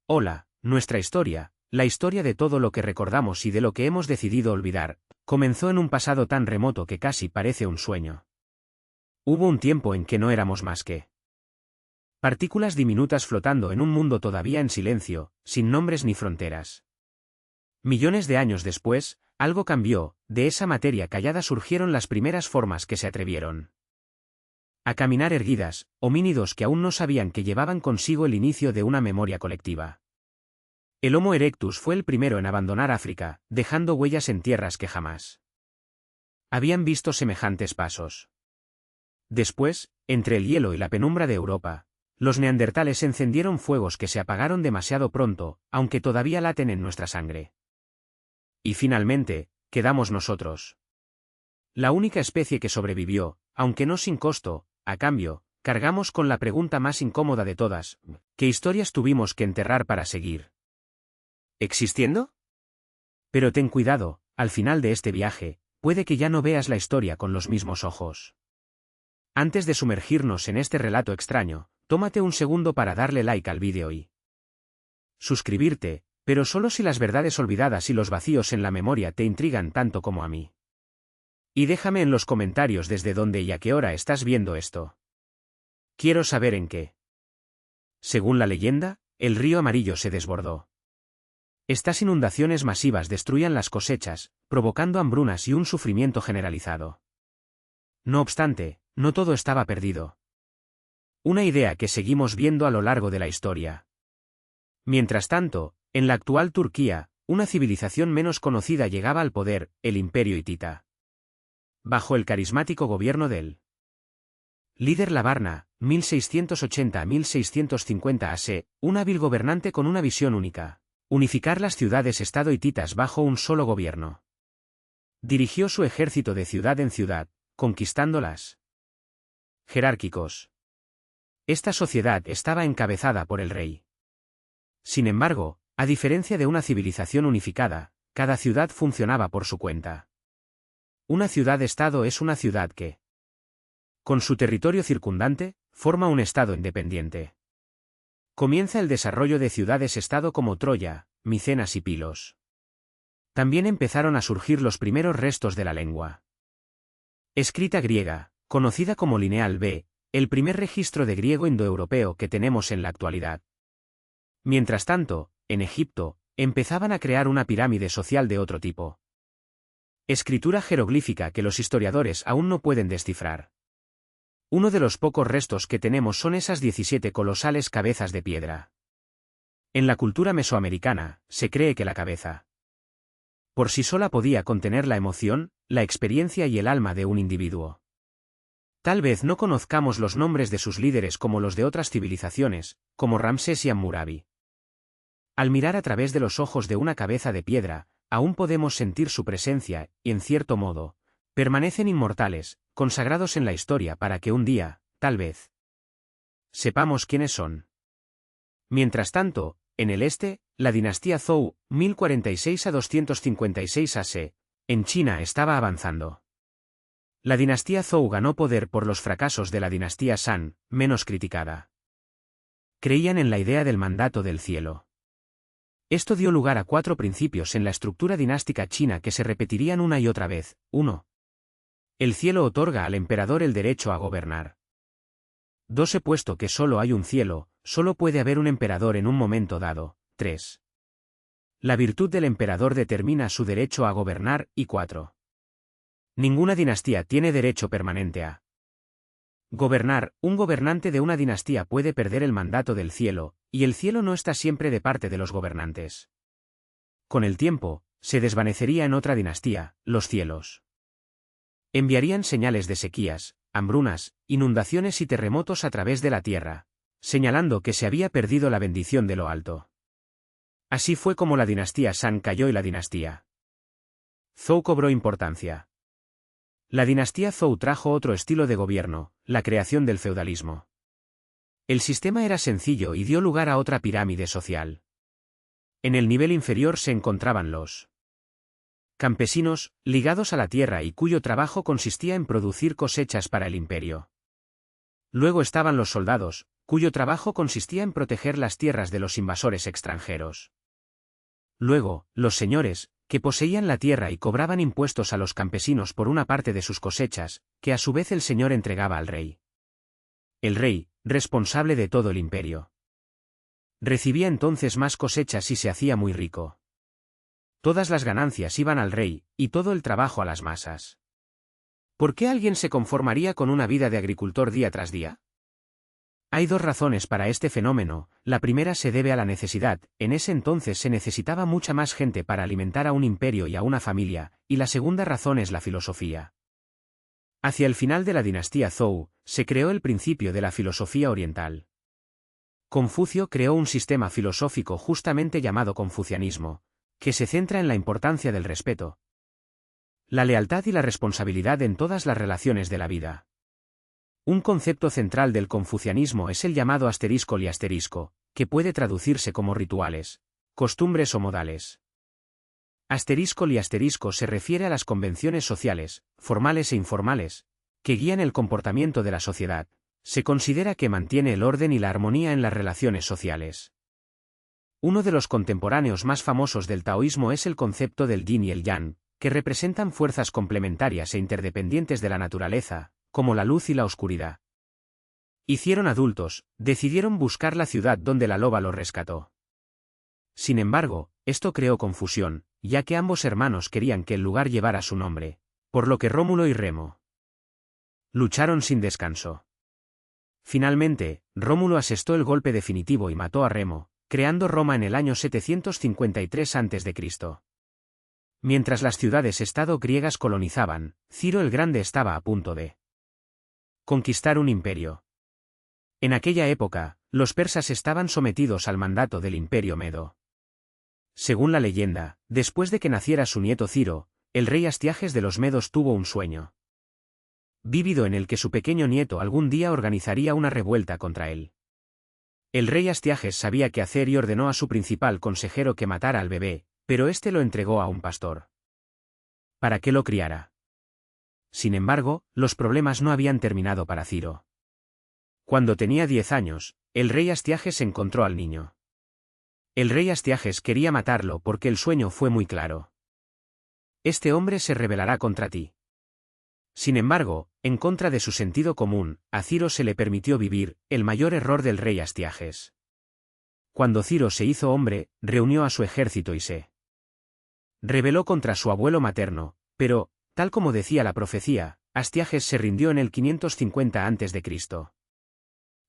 Hola, nuestra historia, la historia de todo lo que recordamos y de lo que hemos decidido olvidar, comenzó en un pasado tan remoto que casi parece un sueño. Hubo un tiempo en que no éramos más que partículas diminutas flotando en un mundo todavía en silencio, sin nombres ni fronteras. Millones de años después, algo cambió, de esa materia callada surgieron las primeras formas que se atrevieron a caminar erguidas, homínidos que aún no sabían que llevaban consigo el inicio de una memoria colectiva. El Homo erectus fue el primero en abandonar África, dejando huellas en tierras que jamás habían visto semejantes pasos. Después, entre el hielo y la penumbra de Europa, los neandertales encendieron fuegos que se apagaron demasiado pronto, aunque todavía laten en nuestra sangre. Y finalmente, quedamos nosotros. La única especie que sobrevivió, aunque no sin costo, a cambio, cargamos con la pregunta más incómoda de todas: ¿qué historias tuvimos que enterrar para seguir existiendo? Pero ten cuidado, al final de este viaje, puede que ya no veas la historia con los mismos ojos. Antes de sumergirnos en este relato extraño, tómate un segundo para darle like al vídeo y suscribirte, pero solo si las verdades olvidadas y los vacíos en la memoria te intrigan tanto como a mí. Y déjame en los comentarios desde dónde y a qué hora estás viendo esto. Quiero saber en qué. Según la leyenda, el río Amarillo se desbordó. Estas inundaciones masivas destruían las cosechas, provocando hambrunas y un sufrimiento generalizado. No obstante, no todo estaba perdido. Una idea que seguimos viendo a lo largo de la historia. Mientras tanto, en la actual Turquía, una civilización menos conocida llegaba al poder, el Imperio Hitita. Bajo el carismático gobierno del líder Labarna, 1680 a 1650 AC, un hábil gobernante con una visión única: unificar las ciudades-estado hititas bajo un solo gobierno. Dirigió su ejército de ciudad en ciudad, conquistándolas. Jerárquicos. Esta sociedad estaba encabezada por el rey. Sin embargo, a diferencia de una civilización unificada, cada ciudad funcionaba por su cuenta. Una ciudad-estado es una ciudad que, con su territorio circundante, forma un estado independiente. Comienza el desarrollo de ciudades-estado como Troya, Micenas y Pilos. También empezaron a surgir los primeros restos de la lengua escrita griega, conocida como Lineal B, el primer registro de griego indoeuropeo que tenemos en la actualidad. Mientras tanto, en Egipto, empezaban a crear una pirámide social de otro tipo. Escritura jeroglífica que los historiadores aún no pueden descifrar. Uno de los pocos restos que tenemos son esas 17 colosales cabezas de piedra. En la cultura mesoamericana, se cree que la cabeza por sí sola podía contener la emoción, la experiencia y el alma de un individuo. Tal vez no conozcamos los nombres de sus líderes como los de otras civilizaciones, como Ramsés y Hammurabi. Al mirar a través de los ojos de una cabeza de piedra, aún podemos sentir su presencia, y en cierto modo, permanecen inmortales, consagrados en la historia para que un día, tal vez, sepamos quiénes son. Mientras tanto, en el este, la dinastía Zhou, 1046 a 256 AC, en China estaba avanzando. La dinastía Zhou ganó poder por los fracasos de la dinastía San, menos criticada. Creían en la idea del mandato del cielo. Esto dio lugar a 4 principios en la estructura dinástica china que se repetirían una y otra vez. 1. El cielo otorga al emperador el derecho a gobernar. 2. Puesto que solo hay un cielo, solo puede haber un emperador en un momento dado. 3. La virtud del emperador determina su derecho a gobernar. Y 4. Ninguna dinastía tiene derecho permanente a gobernar. Un gobernante de una dinastía puede perder el mandato del cielo, y el cielo no está siempre de parte de los gobernantes. Con el tiempo, se desvanecería en otra dinastía, los cielos enviarían señales de sequías, hambrunas, inundaciones y terremotos a través de la tierra, señalando que se había perdido la bendición de lo alto. Así fue como la dinastía San cayó y la dinastía Zhou cobró importancia. La dinastía Zhou trajo otro estilo de gobierno, la creación del feudalismo. El sistema era sencillo y dio lugar a otra pirámide social. En el nivel inferior se encontraban los campesinos, ligados a la tierra y cuyo trabajo consistía en producir cosechas para el imperio. Luego estaban los soldados, cuyo trabajo consistía en proteger las tierras de los invasores extranjeros. Luego, los señores, que poseían la tierra y cobraban impuestos a los campesinos por una parte de sus cosechas, que a su vez el señor entregaba al rey. El rey, responsable de todo el imperio, recibía entonces más cosechas y se hacía muy rico. Todas las ganancias iban al rey, y todo el trabajo a las masas. ¿Por qué alguien se conformaría con una vida de agricultor día tras día? Hay dos razones para este fenómeno. La primera se debe a la necesidad. En ese entonces se necesitaba mucha más gente para alimentar a un imperio y a una familia, y la segunda razón es la filosofía. Hacia el final de la dinastía Zhou, se creó el principio de la filosofía oriental. Confucio creó un sistema filosófico justamente llamado confucianismo, que se centra en la importancia del respeto, la lealtad y la responsabilidad en todas las relaciones de la vida. Un concepto central del confucianismo es el llamado asterisco y asterisco, que puede traducirse como rituales, costumbres o modales. Asterisco y asterisco se refiere a las convenciones sociales, formales e informales, que guían el comportamiento de la sociedad. Se considera que mantiene el orden y la armonía en las relaciones sociales. Uno de los contemporáneos más famosos del taoísmo es el concepto del yin y el yang, que representan fuerzas complementarias e interdependientes de la naturaleza, como la luz y la oscuridad. Hicieron adultos, decidieron buscar la ciudad donde la loba los rescató. Sin embargo, esto creó confusión, ya que ambos hermanos querían que el lugar llevara su nombre, por lo que Rómulo y Remo lucharon sin descanso. Finalmente, Rómulo asestó el golpe definitivo y mató a Remo, creando Roma en el año 753 a.C. Mientras las ciudades-estado griegas colonizaban, Ciro el Grande estaba a punto de conquistar un imperio. En aquella época, los persas estaban sometidos al mandato del imperio medo. Según la leyenda, después de que naciera su nieto Ciro, el rey Astiages de los medos tuvo un sueño vívido en el que su pequeño nieto algún día organizaría una revuelta contra él. El rey Astiages sabía qué hacer y ordenó a su principal consejero que matara al bebé, pero éste lo entregó a un pastor para que lo criara. Sin embargo, los problemas no habían terminado para Ciro. Cuando tenía 10 años, el rey Astiages encontró al niño. El rey Astiages quería matarlo porque el sueño fue muy claro. Este hombre se rebelará contra ti. Sin embargo, en contra de su sentido común, a Ciro se le permitió vivir, el mayor error del rey Astiages. Cuando Ciro se hizo hombre, reunió a su ejército y se rebeló contra su abuelo materno, pero, tal como decía la profecía, Astiages se rindió en el 550 a.C.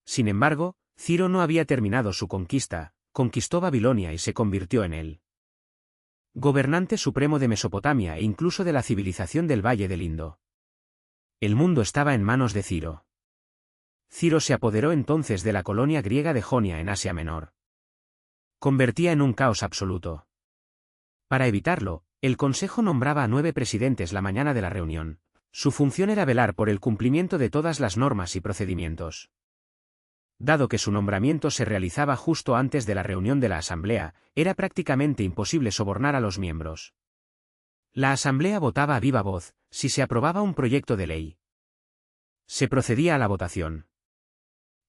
Sin embargo, Ciro no había terminado su conquista, conquistó Babilonia y se convirtió en el gobernante supremo de Mesopotamia e incluso de la civilización del Valle del Indo. El mundo estaba en manos de Ciro. Ciro se apoderó entonces de la colonia griega de Jonia en Asia Menor. Convertía en un caos absoluto. Para evitarlo, el Consejo nombraba a 9 presidentes la mañana de la reunión. Su función era velar por el cumplimiento de todas las normas y procedimientos. Dado que su nombramiento se realizaba justo antes de la reunión de la Asamblea, era prácticamente imposible sobornar a los miembros. La Asamblea votaba a viva voz, si se aprobaba un proyecto de ley. Se procedía a la votación.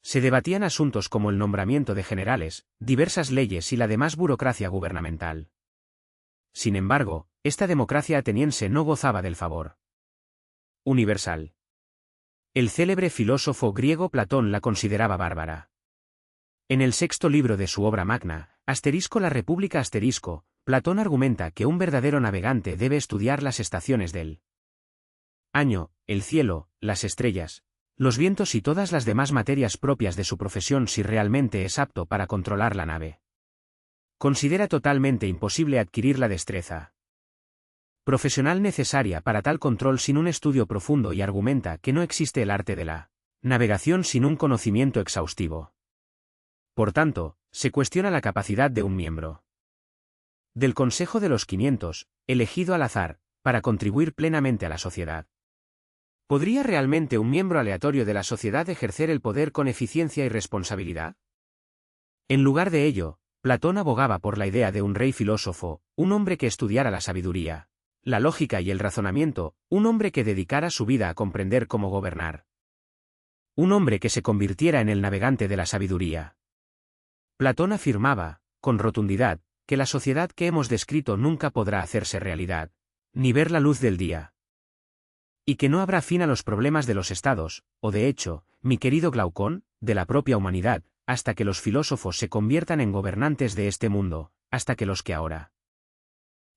Se debatían asuntos como el nombramiento de generales, diversas leyes y la demás burocracia gubernamental. Sin embargo, esta democracia ateniense no gozaba del favor universal. El célebre filósofo griego Platón la consideraba bárbara. En el 6º libro de su obra magna, La República Platón argumenta que un verdadero navegante debe estudiar las estaciones del año, el cielo, las estrellas, los vientos y todas las demás materias propias de su profesión si realmente es apto para controlar la nave. Considera totalmente imposible adquirir la destreza profesional necesaria para tal control sin un estudio profundo y argumenta que no existe el arte de la navegación sin un conocimiento exhaustivo. Por tanto, se cuestiona la capacidad de un miembro del Consejo de los 500, elegido al azar, para contribuir plenamente a la sociedad. ¿Podría realmente un miembro aleatorio de la sociedad ejercer el poder con eficiencia y responsabilidad? En lugar de ello, Platón abogaba por la idea de un rey filósofo, un hombre que estudiara la sabiduría, la lógica y el razonamiento, un hombre que dedicara su vida a comprender cómo gobernar. Un hombre que se convirtiera en el navegante de la sabiduría. Platón afirmaba, con rotundidad, que la sociedad que hemos descrito nunca podrá hacerse realidad, ni ver la luz del día. Y que no habrá fin a los problemas de los estados, o de hecho, mi querido Glaucón, de la propia humanidad, hasta que los filósofos se conviertan en gobernantes de este mundo, hasta que los que ahora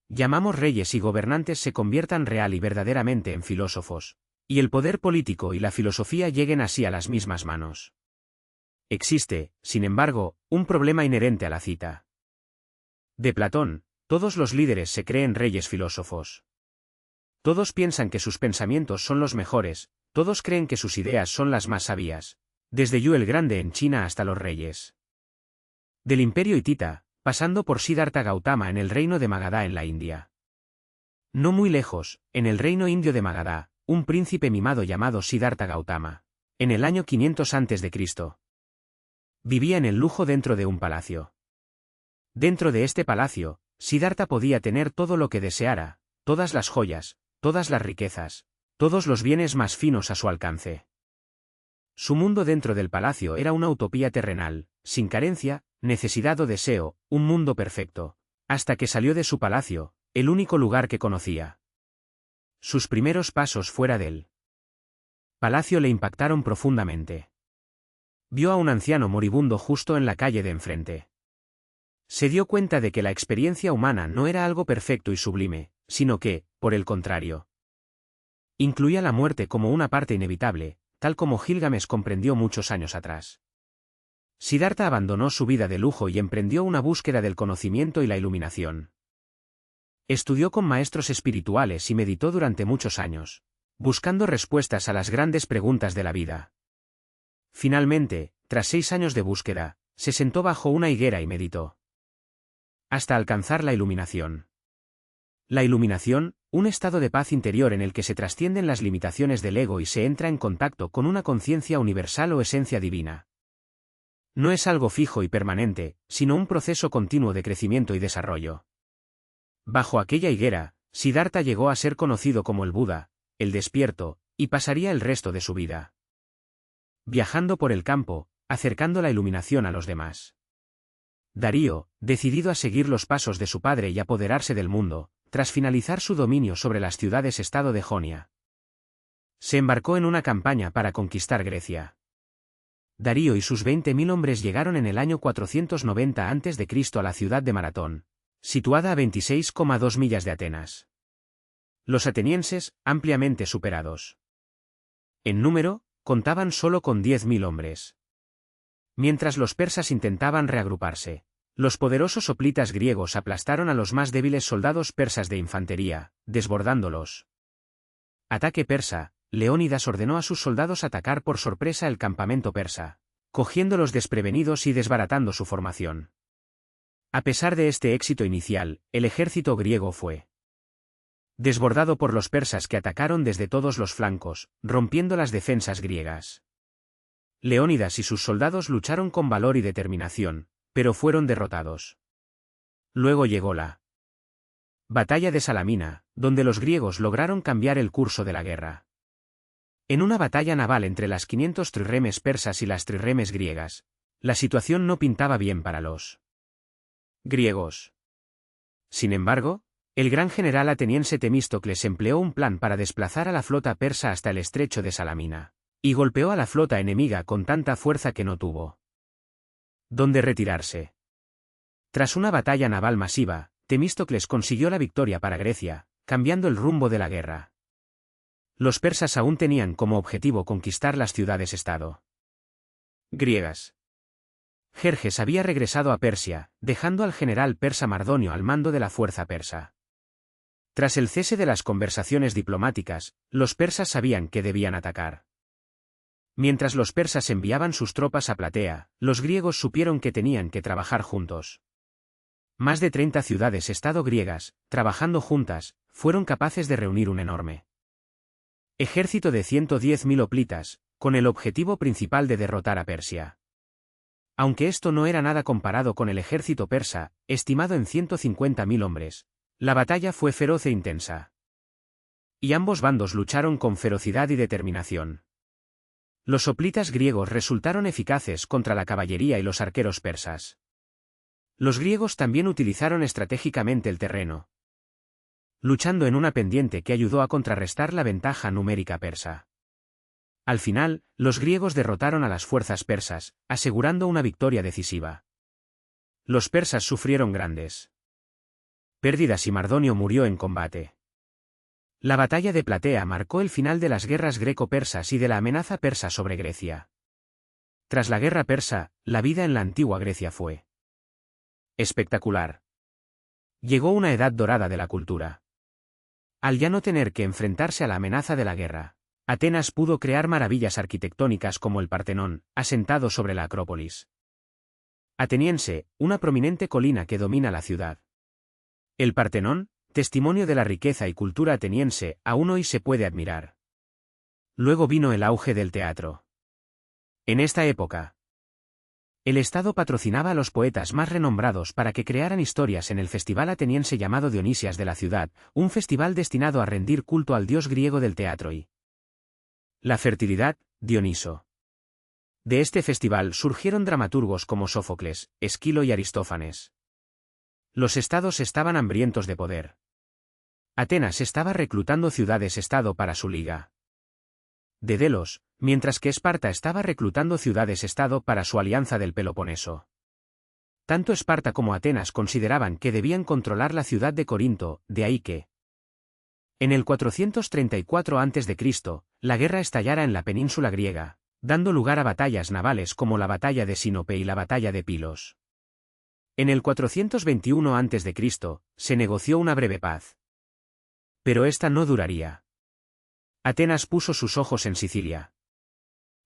llamamos reyes y gobernantes se conviertan real y verdaderamente en filósofos, y el poder político y la filosofía lleguen así a las mismas manos. Existe, sin embargo, un problema inherente a la cita de Platón: todos los líderes se creen reyes filósofos. Todos piensan que sus pensamientos son los mejores, todos creen que sus ideas son las más sabias, desde Yu el Grande en China hasta los reyes del Imperio hitita, pasando por Siddhartha Gautama en el reino de Magadha en la India. No muy lejos, en el reino indio de Magadha, un príncipe mimado llamado Siddhartha Gautama, en el año 500 a.C., vivía en el lujo dentro de un palacio. Dentro de este palacio, Siddhartha podía tener todo lo que deseara, todas las joyas, todas las riquezas, todos los bienes más finos a su alcance. Su mundo dentro del palacio era una utopía terrenal, sin carencia, necesidad o deseo, un mundo perfecto, hasta que salió de su palacio, el único lugar que conocía. Sus primeros pasos fuera del palacio le impactaron profundamente. Vio a un anciano moribundo justo en la calle de enfrente. Se dio cuenta de que la experiencia humana no era algo perfecto y sublime, sino que, por el contrario, incluía la muerte como una parte inevitable, tal como Gilgamesh comprendió muchos años atrás. Siddhartha abandonó su vida de lujo y emprendió una búsqueda del conocimiento y la iluminación. Estudió con maestros espirituales y meditó durante muchos años, buscando respuestas a las grandes preguntas de la vida. Finalmente, tras 6 años de búsqueda, se sentó bajo una higuera y meditó hasta alcanzar la iluminación. La iluminación, un estado de paz interior en el que se trascienden las limitaciones del ego y se entra en contacto con una conciencia universal o esencia divina. No es algo fijo y permanente, sino un proceso continuo de crecimiento y desarrollo. Bajo aquella higuera, Siddhartha llegó a ser conocido como el Buda, el despierto, y pasaría el resto de su vida viajando por el campo, acercando la iluminación a los demás. Darío, decidido a seguir los pasos de su padre y apoderarse del mundo, tras finalizar su dominio sobre las ciudades-estado de Jonia, se embarcó en una campaña para conquistar Grecia. Darío y sus 20.000 hombres llegaron en el año 490 a.C. a la ciudad de Maratón, situada a 26,2 millas de Atenas. Los atenienses, ampliamente superados en número, contaban solo con 10.000 hombres. Mientras los persas intentaban reagruparse, los poderosos hoplitas griegos aplastaron a los más débiles soldados persas de infantería, desbordándolos. Ataque persa: Leónidas ordenó a sus soldados atacar por sorpresa el campamento persa, cogiéndolos desprevenidos y desbaratando su formación. A pesar de este éxito inicial, el ejército griego fue desbordado por los persas que atacaron desde todos los flancos, rompiendo las defensas griegas. Leónidas y sus soldados lucharon con valor y determinación, pero fueron derrotados. Luego llegó la batalla de Salamina, donde los griegos lograron cambiar el curso de la guerra. En una batalla naval entre las 500 trirremes persas y las trirremes griegas, la situación no pintaba bien para los griegos. Sin embargo, el gran general ateniense Temístocles empleó un plan para desplazar a la flota persa hasta el estrecho de Salamina, y golpeó a la flota enemiga con tanta fuerza que no tuvo dónde retirarse. Tras una batalla naval masiva, Temístocles consiguió la victoria para Grecia, cambiando el rumbo de la guerra. Los persas aún tenían como objetivo conquistar las ciudades-estado griegas. Jerjes había regresado a Persia, dejando al general persa Mardonio al mando de la fuerza persa. Tras el cese de las conversaciones diplomáticas, los persas sabían que debían atacar. Mientras los persas enviaban sus tropas a Platea, los griegos supieron que tenían que trabajar juntos. Más de 30 ciudades-estado griegas, trabajando juntas, fueron capaces de reunir un enorme ejército de 110.000 hoplitas, con el objetivo principal de derrotar a Persia. Aunque esto no era nada comparado con el ejército persa, estimado en 150.000 hombres, la batalla fue feroz e intensa. Y ambos bandos lucharon con ferocidad y determinación. Los hoplitas griegos resultaron eficaces contra la caballería y los arqueros persas. Los griegos también utilizaron estratégicamente el terreno, luchando en una pendiente que ayudó a contrarrestar la ventaja numérica persa. Al final, los griegos derrotaron a las fuerzas persas, asegurando una victoria decisiva. Los persas sufrieron grandes pérdidas y Mardonio murió en combate. La batalla de Platea marcó el final de las guerras greco-persas y de la amenaza persa sobre Grecia. Tras la guerra persa, la vida en la antigua Grecia fue espectacular. Llegó una edad dorada de la cultura. Al ya no tener que enfrentarse a la amenaza de la guerra, Atenas pudo crear maravillas arquitectónicas como el Partenón, asentado sobre la Acrópolis ateniense, una prominente colina que domina la ciudad. El Partenón, testimonio de la riqueza y cultura ateniense, aún hoy se puede admirar. Luego vino el auge del teatro. En esta época, el Estado patrocinaba a los poetas más renombrados para que crearan historias en el festival ateniense llamado Dionisias de la ciudad, un festival destinado a rendir culto al dios griego del teatro y la fertilidad, Dioniso. De este festival surgieron dramaturgos como Sófocles, Esquilo y Aristófanes. Los estados estaban hambrientos de poder. Atenas estaba reclutando ciudades-estado para su liga de Delos, mientras que Esparta estaba reclutando ciudades-estado para su alianza del Peloponeso. Tanto Esparta como Atenas consideraban que debían controlar la ciudad de Corinto, de ahí que, en el 434 a.C., la guerra estallara en la península griega, dando lugar a batallas navales como la batalla de Sinope y la batalla de Pilos. En el 421 a.C., se negoció una breve paz. Pero esta no duraría. Atenas puso sus ojos en Sicilia.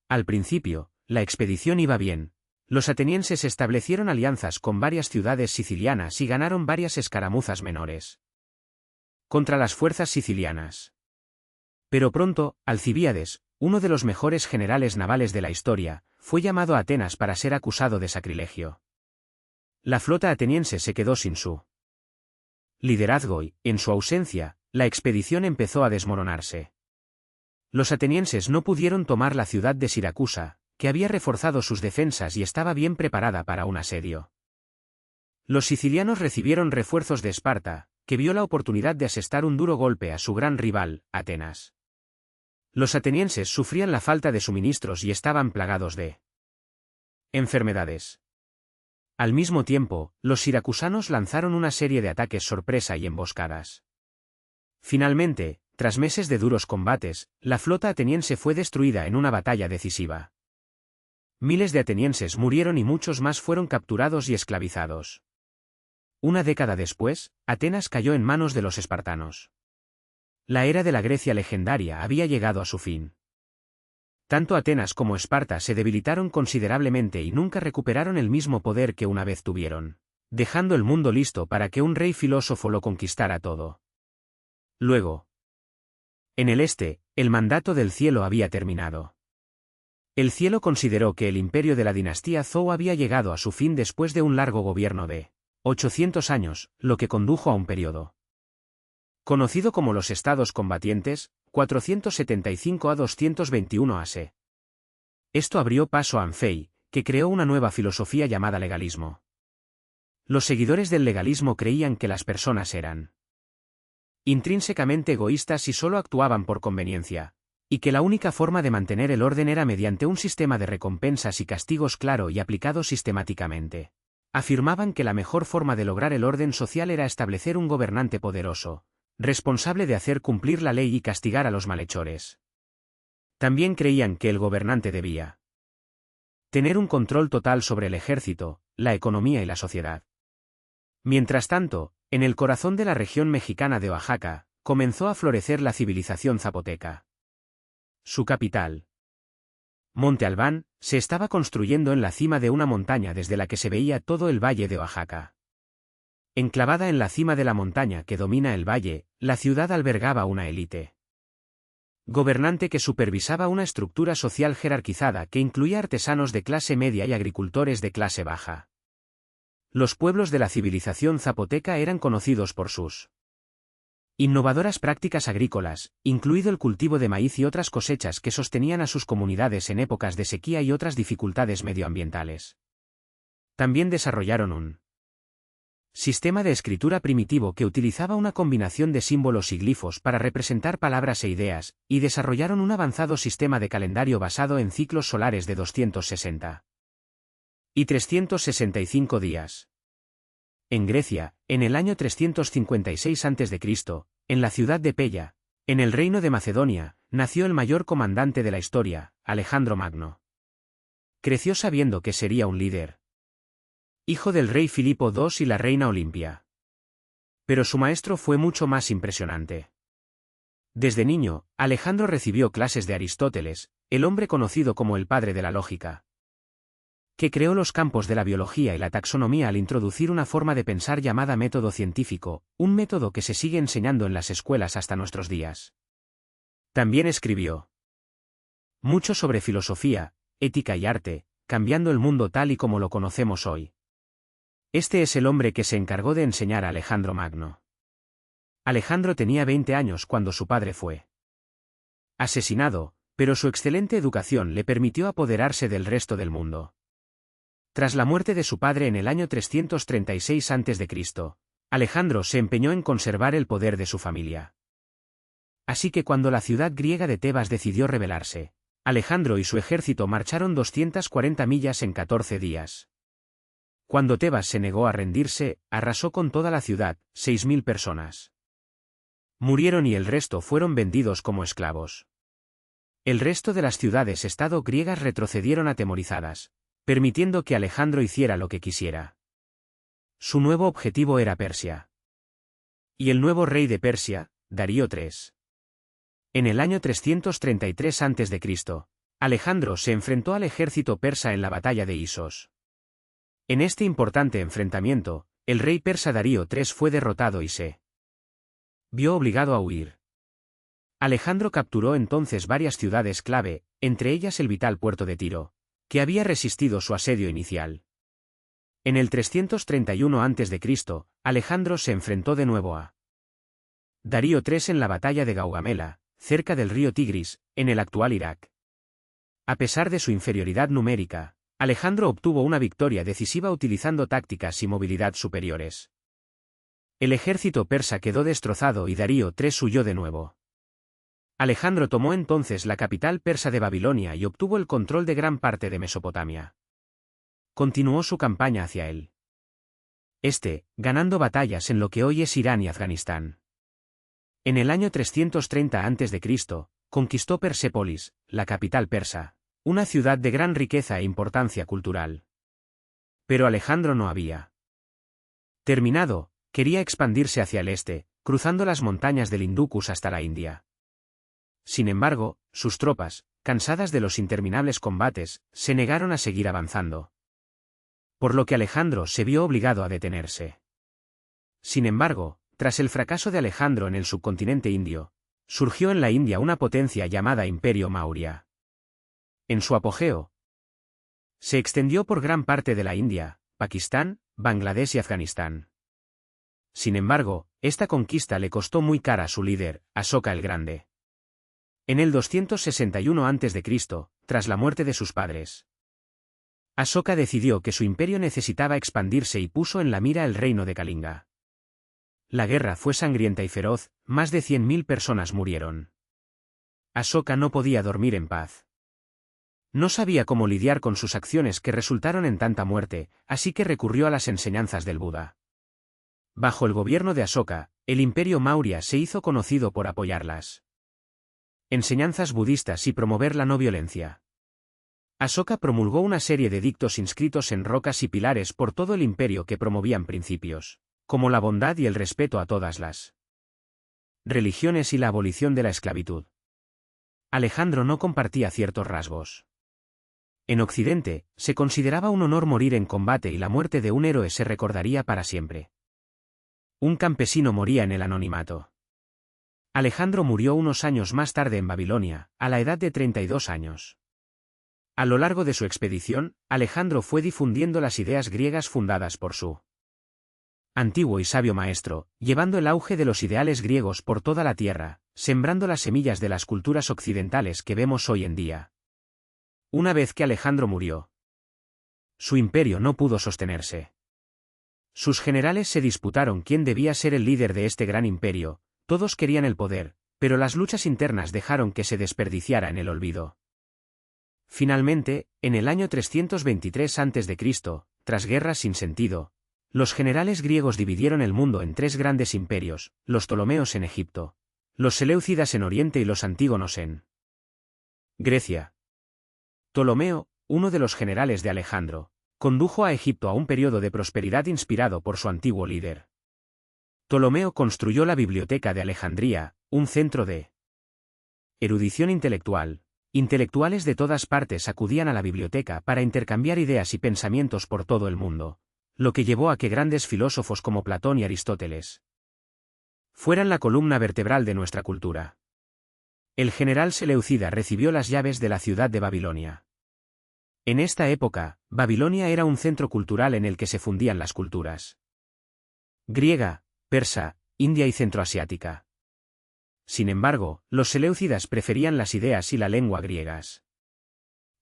Al principio, la expedición iba bien. Los atenienses establecieron alianzas con varias ciudades sicilianas y ganaron varias escaramuzas menores contra las fuerzas sicilianas. Pero pronto, Alcibíades, uno de los mejores generales navales de la historia, fue llamado a Atenas para ser acusado de sacrilegio. La flota ateniense se quedó sin su liderazgo y, en su ausencia, la expedición empezó a desmoronarse. Los atenienses no pudieron tomar la ciudad de Siracusa, que había reforzado sus defensas y estaba bien preparada para un asedio. Los sicilianos recibieron refuerzos de Esparta, que vio la oportunidad de asestar un duro golpe a su gran rival, Atenas. Los atenienses sufrían la falta de suministros y estaban plagados de enfermedades. Al mismo tiempo, los siracusanos lanzaron una serie de ataques sorpresa y emboscadas. Finalmente, tras meses de duros combates, la flota ateniense fue destruida en una batalla decisiva. Miles de atenienses murieron y muchos más fueron capturados y esclavizados. Una década después, Atenas cayó en manos de los espartanos. La era de la Grecia legendaria había llegado a su fin. Tanto Atenas como Esparta se debilitaron considerablemente y nunca recuperaron el mismo poder que una vez tuvieron, dejando el mundo listo para que un rey filósofo lo conquistara todo. Luego, en el este, el mandato del cielo había terminado. El cielo consideró que el imperio de la dinastía Zhou había llegado a su fin después de un largo gobierno de 800 años, lo que condujo a un periodo conocido como los estados combatientes, 475 a 221 a.C. Esto abrió paso a Anfei, que creó una nueva filosofía llamada legalismo. Los seguidores del legalismo creían que las personas eran intrínsecamente egoístas y solo actuaban por conveniencia, y que la única forma de mantener el orden era mediante un sistema de recompensas y castigos claro y aplicado sistemáticamente. Afirmaban que la mejor forma de lograr el orden social era establecer un gobernante poderoso, responsable de hacer cumplir la ley y castigar a los malhechores. También creían que el gobernante debía tener un control total sobre el ejército, la economía y la sociedad. Mientras tanto, en el corazón de la región mexicana de Oaxaca, comenzó a florecer la civilización zapoteca. Su capital, Monte Albán, se estaba construyendo en la cima de una montaña desde la que se veía todo el valle de Oaxaca. Enclavada en la cima de la montaña que domina el valle, la ciudad albergaba una élite gobernante que supervisaba una estructura social jerarquizada que incluía artesanos de clase media y agricultores de clase baja. Los pueblos de la civilización zapoteca eran conocidos por sus Innovadoras prácticas agrícolas, incluido el cultivo de maíz y otras cosechas que sostenían a sus comunidades en épocas de sequía y otras dificultades medioambientales. También desarrollaron un sistema de escritura primitivo que utilizaba una combinación de símbolos y glifos para representar palabras e ideas, y desarrollaron un avanzado sistema de calendario basado en ciclos solares de 260 y 365 días. En Grecia, en el año 356 a.C., en la ciudad de Pella, en el reino de Macedonia, nació el mayor comandante de la historia, Alejandro Magno. Creció sabiendo que sería un líder, hijo del rey Filipo II y la reina Olimpia. Pero su maestro fue mucho más impresionante. Desde niño, Alejandro recibió clases de Aristóteles, el hombre conocido como el padre de la lógica, que creó los campos de la biología y la taxonomía al introducir una forma de pensar llamada método científico, un método que se sigue enseñando en las escuelas hasta nuestros días. También escribió mucho sobre filosofía, ética y arte, cambiando el mundo tal y como lo conocemos hoy. Este es el hombre que se encargó de enseñar a Alejandro Magno. Alejandro tenía 20 años cuando su padre fue asesinado, pero su excelente educación le permitió apoderarse del resto del mundo. Tras la muerte de su padre en el año 336 a.C., Alejandro se empeñó en conservar el poder de su familia. Así que cuando la ciudad griega de Tebas decidió rebelarse, Alejandro y su ejército marcharon 240 millas en 14 días. Cuando Tebas se negó a rendirse, arrasó con toda la ciudad, 6.000 personas murieron y el resto fueron vendidos como esclavos. El resto de las ciudades-estado griegas retrocedieron atemorizadas, permitiendo que Alejandro hiciera lo que quisiera. Su nuevo objetivo era Persia. Y el nuevo rey de Persia, Darío III. En el año 333 a.C., Alejandro se enfrentó al ejército persa en la batalla de Isos. En este importante enfrentamiento, el rey persa Darío III fue derrotado y se vio obligado a huir. Alejandro capturó entonces varias ciudades clave, entre ellas el vital puerto de Tiro, que había resistido su asedio inicial. En el 331 a.C., Alejandro se enfrentó de nuevo a Darío III en la batalla de Gaugamela, cerca del río Tigris, en el actual Irak. A pesar de su inferioridad numérica, Alejandro obtuvo una victoria decisiva utilizando tácticas y movilidad superiores. El ejército persa quedó destrozado y Darío III huyó de nuevo. Alejandro tomó entonces la capital persa de Babilonia y obtuvo el control de gran parte de Mesopotamia. Continuó su campaña hacia el este, ganando batallas en lo que hoy es Irán y Afganistán. En el año 330 a.C., conquistó Persépolis, la capital persa, una ciudad de gran riqueza e importancia cultural. Pero Alejandro no había terminado, quería expandirse hacia el este, cruzando las montañas del Indus hasta la India. Sin embargo, sus tropas, cansadas de los interminables combates, se negaron a seguir avanzando. Por lo que Alejandro se vio obligado a detenerse. Sin embargo, tras el fracaso de Alejandro en el subcontinente indio, surgió en la India una potencia llamada Imperio Maurya. En su apogeo, se extendió por gran parte de la India, Pakistán, Bangladesh y Afganistán. Sin embargo, esta conquista le costó muy cara a su líder, Asoka el Grande. En el 261 a.C., tras la muerte de sus padres, Asoka decidió que su imperio necesitaba expandirse y puso en la mira el reino de Kalinga. La guerra fue sangrienta y feroz, más de 100.000 personas murieron. Asoka no podía dormir en paz. No sabía cómo lidiar con sus acciones que resultaron en tanta muerte, así que recurrió a las enseñanzas del Buda. Bajo el gobierno de Asoka, el imperio Maurya se hizo conocido por apoyarlas enseñanzas budistas y promover la no violencia. Asoka promulgó una serie de edictos inscritos en rocas y pilares por todo el imperio que promovían principios, como la bondad y el respeto a todas las religiones y la abolición de la esclavitud. Alejandro no compartía ciertos rasgos. En Occidente, se consideraba un honor morir en combate y la muerte de un héroe se recordaría para siempre. Un campesino moría en el anonimato. Alejandro murió unos años más tarde en Babilonia, a la edad de 32 años. A lo largo de su expedición, Alejandro fue difundiendo las ideas griegas fundadas por su antiguo y sabio maestro, llevando el auge de los ideales griegos por toda la tierra, sembrando las semillas de las culturas occidentales que vemos hoy en día. Una vez que Alejandro murió, su imperio no pudo sostenerse. Sus generales se disputaron quién debía ser el líder de este gran imperio, todos querían el poder, pero las luchas internas dejaron que se desperdiciara en el olvido. Finalmente, en el año 323 a.C., tras guerras sin sentido, los generales griegos dividieron el mundo en tres grandes imperios, los Ptolomeos en Egipto, los Seleucidas en Oriente y los Antígonos en Grecia. Ptolomeo, uno de los generales de Alejandro, condujo a Egipto a un periodo de prosperidad inspirado por su antiguo líder. Ptolomeo construyó la Biblioteca de Alejandría, un centro de erudición intelectual. Intelectuales de todas partes acudían a la biblioteca para intercambiar ideas y pensamientos por todo el mundo, lo que llevó a que grandes filósofos como Platón y Aristóteles fueran la columna vertebral de nuestra cultura. El general Seleucida recibió las llaves de la ciudad de Babilonia. En esta época, Babilonia era un centro cultural en el que se fundían las culturas griega, persa, india y centroasiática. Sin embargo, los seleucidas preferían las ideas y la lengua griegas.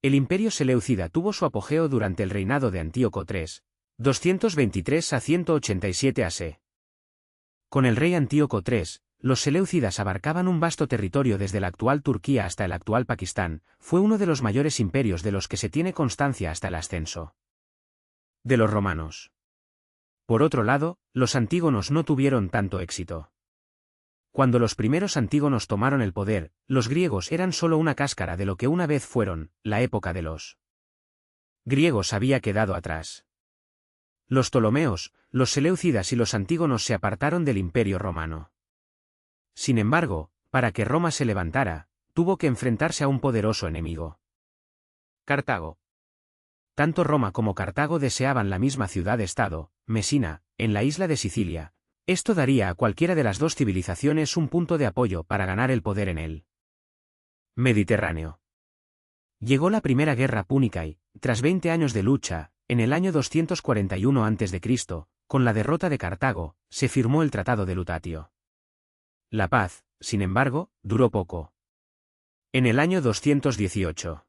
El imperio seleucida tuvo su apogeo durante el reinado de Antíoco III, 223 a 187 a.C. Con el rey Antíoco III, los seleucidas abarcaban un vasto territorio desde la actual Turquía hasta el actual Pakistán, fue uno de los mayores imperios de los que se tiene constancia hasta el ascenso de los romanos. Por otro lado, los antígonos no tuvieron tanto éxito. Cuando los primeros antígonos tomaron el poder, los griegos eran solo una cáscara de lo que una vez fueron, la época de los griegos había quedado atrás. Los ptolomeos, los seleucidas y los antígonos se apartaron del imperio romano. Sin embargo, para que Roma se levantara, tuvo que enfrentarse a un poderoso enemigo: Cartago. Tanto Roma como Cartago deseaban la misma ciudad-estado, Mesina, en la isla de Sicilia. Esto daría a cualquiera de las dos civilizaciones un punto de apoyo para ganar el poder en el Mediterráneo. Llegó la Primera Guerra Púnica y, tras 20 años de lucha, en el año 241 a.C., con la derrota de Cartago, se firmó el Tratado de Lutatio. La paz, sin embargo, duró poco. En el año 218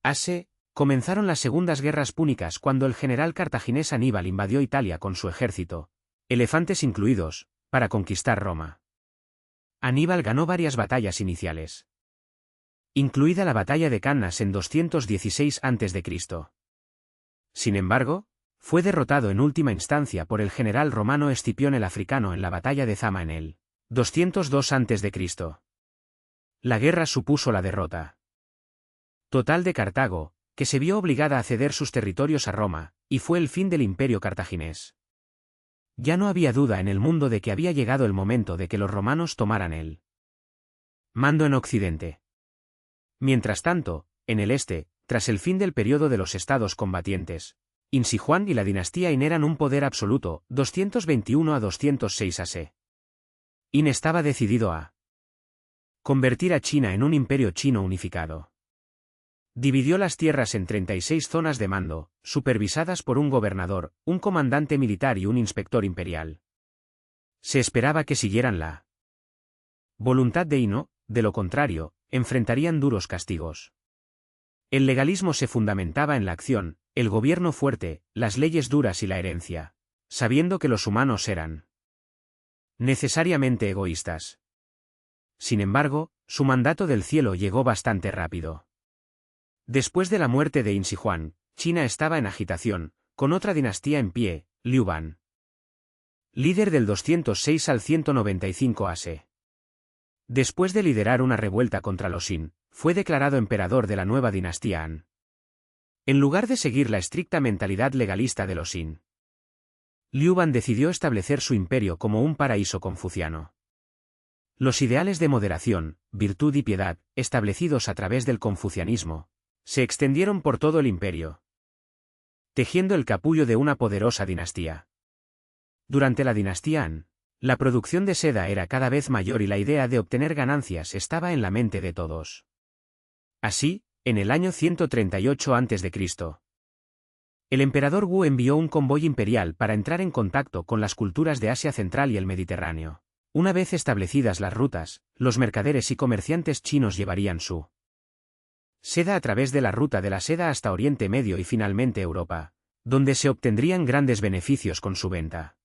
a.C., comenzaron las segundas guerras púnicas cuando el general cartaginés Aníbal invadió Italia con su ejército, elefantes incluidos, para conquistar Roma. Aníbal ganó varias batallas iniciales, incluida la batalla de Cannas en 216 a.C. Sin embargo, fue derrotado en última instancia por el general romano Escipión el Africano en la batalla de Zama en el 202 a.C. La guerra supuso la derrota total de Cartago, que se vio obligada a ceder sus territorios a Roma, y fue el fin del imperio cartaginés. Ya no había duda en el mundo de que había llegado el momento de que los romanos tomaran el mando en Occidente. Mientras tanto, en el este, tras el fin del periodo de los estados combatientes, Insi-Juan y la dinastía In eran un poder absoluto, 221 a 206 a.C. In estaba decidido a convertir a China en un imperio chino unificado. Dividió las tierras en 36 zonas de mando, supervisadas por un gobernador, un comandante militar y un inspector imperial. Se esperaba que siguieran la voluntad de Ino, de lo contrario, enfrentarían duros castigos. El legalismo se fundamentaba en la acción, el gobierno fuerte, las leyes duras y la herencia, sabiendo que los humanos eran necesariamente egoístas. Sin embargo, su mandato del cielo llegó bastante rápido. Después de la muerte de Insi-Juan, China estaba en agitación, con otra dinastía en pie, Liu Ban, líder del 206 al 195 a.C. Después de liderar una revuelta contra los Xin, fue declarado emperador de la nueva dinastía Han. En lugar de seguir la estricta mentalidad legalista de los Xin, Liu Ban decidió establecer su imperio como un paraíso confuciano. Los ideales de moderación, virtud y piedad, establecidos a través del confucianismo, se extendieron por todo el imperio, tejiendo el capullo de una poderosa dinastía. Durante la dinastía Han, la producción de seda era cada vez mayor y la idea de obtener ganancias estaba en la mente de todos. Así, en el año 138 a.C., El emperador Wu envió un convoy imperial para entrar en contacto con las culturas de Asia Central y el Mediterráneo. Una vez establecidas las rutas, los mercaderes y comerciantes chinos llevarían su seda a través de la ruta de la seda hasta Oriente Medio y finalmente Europa, donde se obtendrían grandes beneficios con su venta.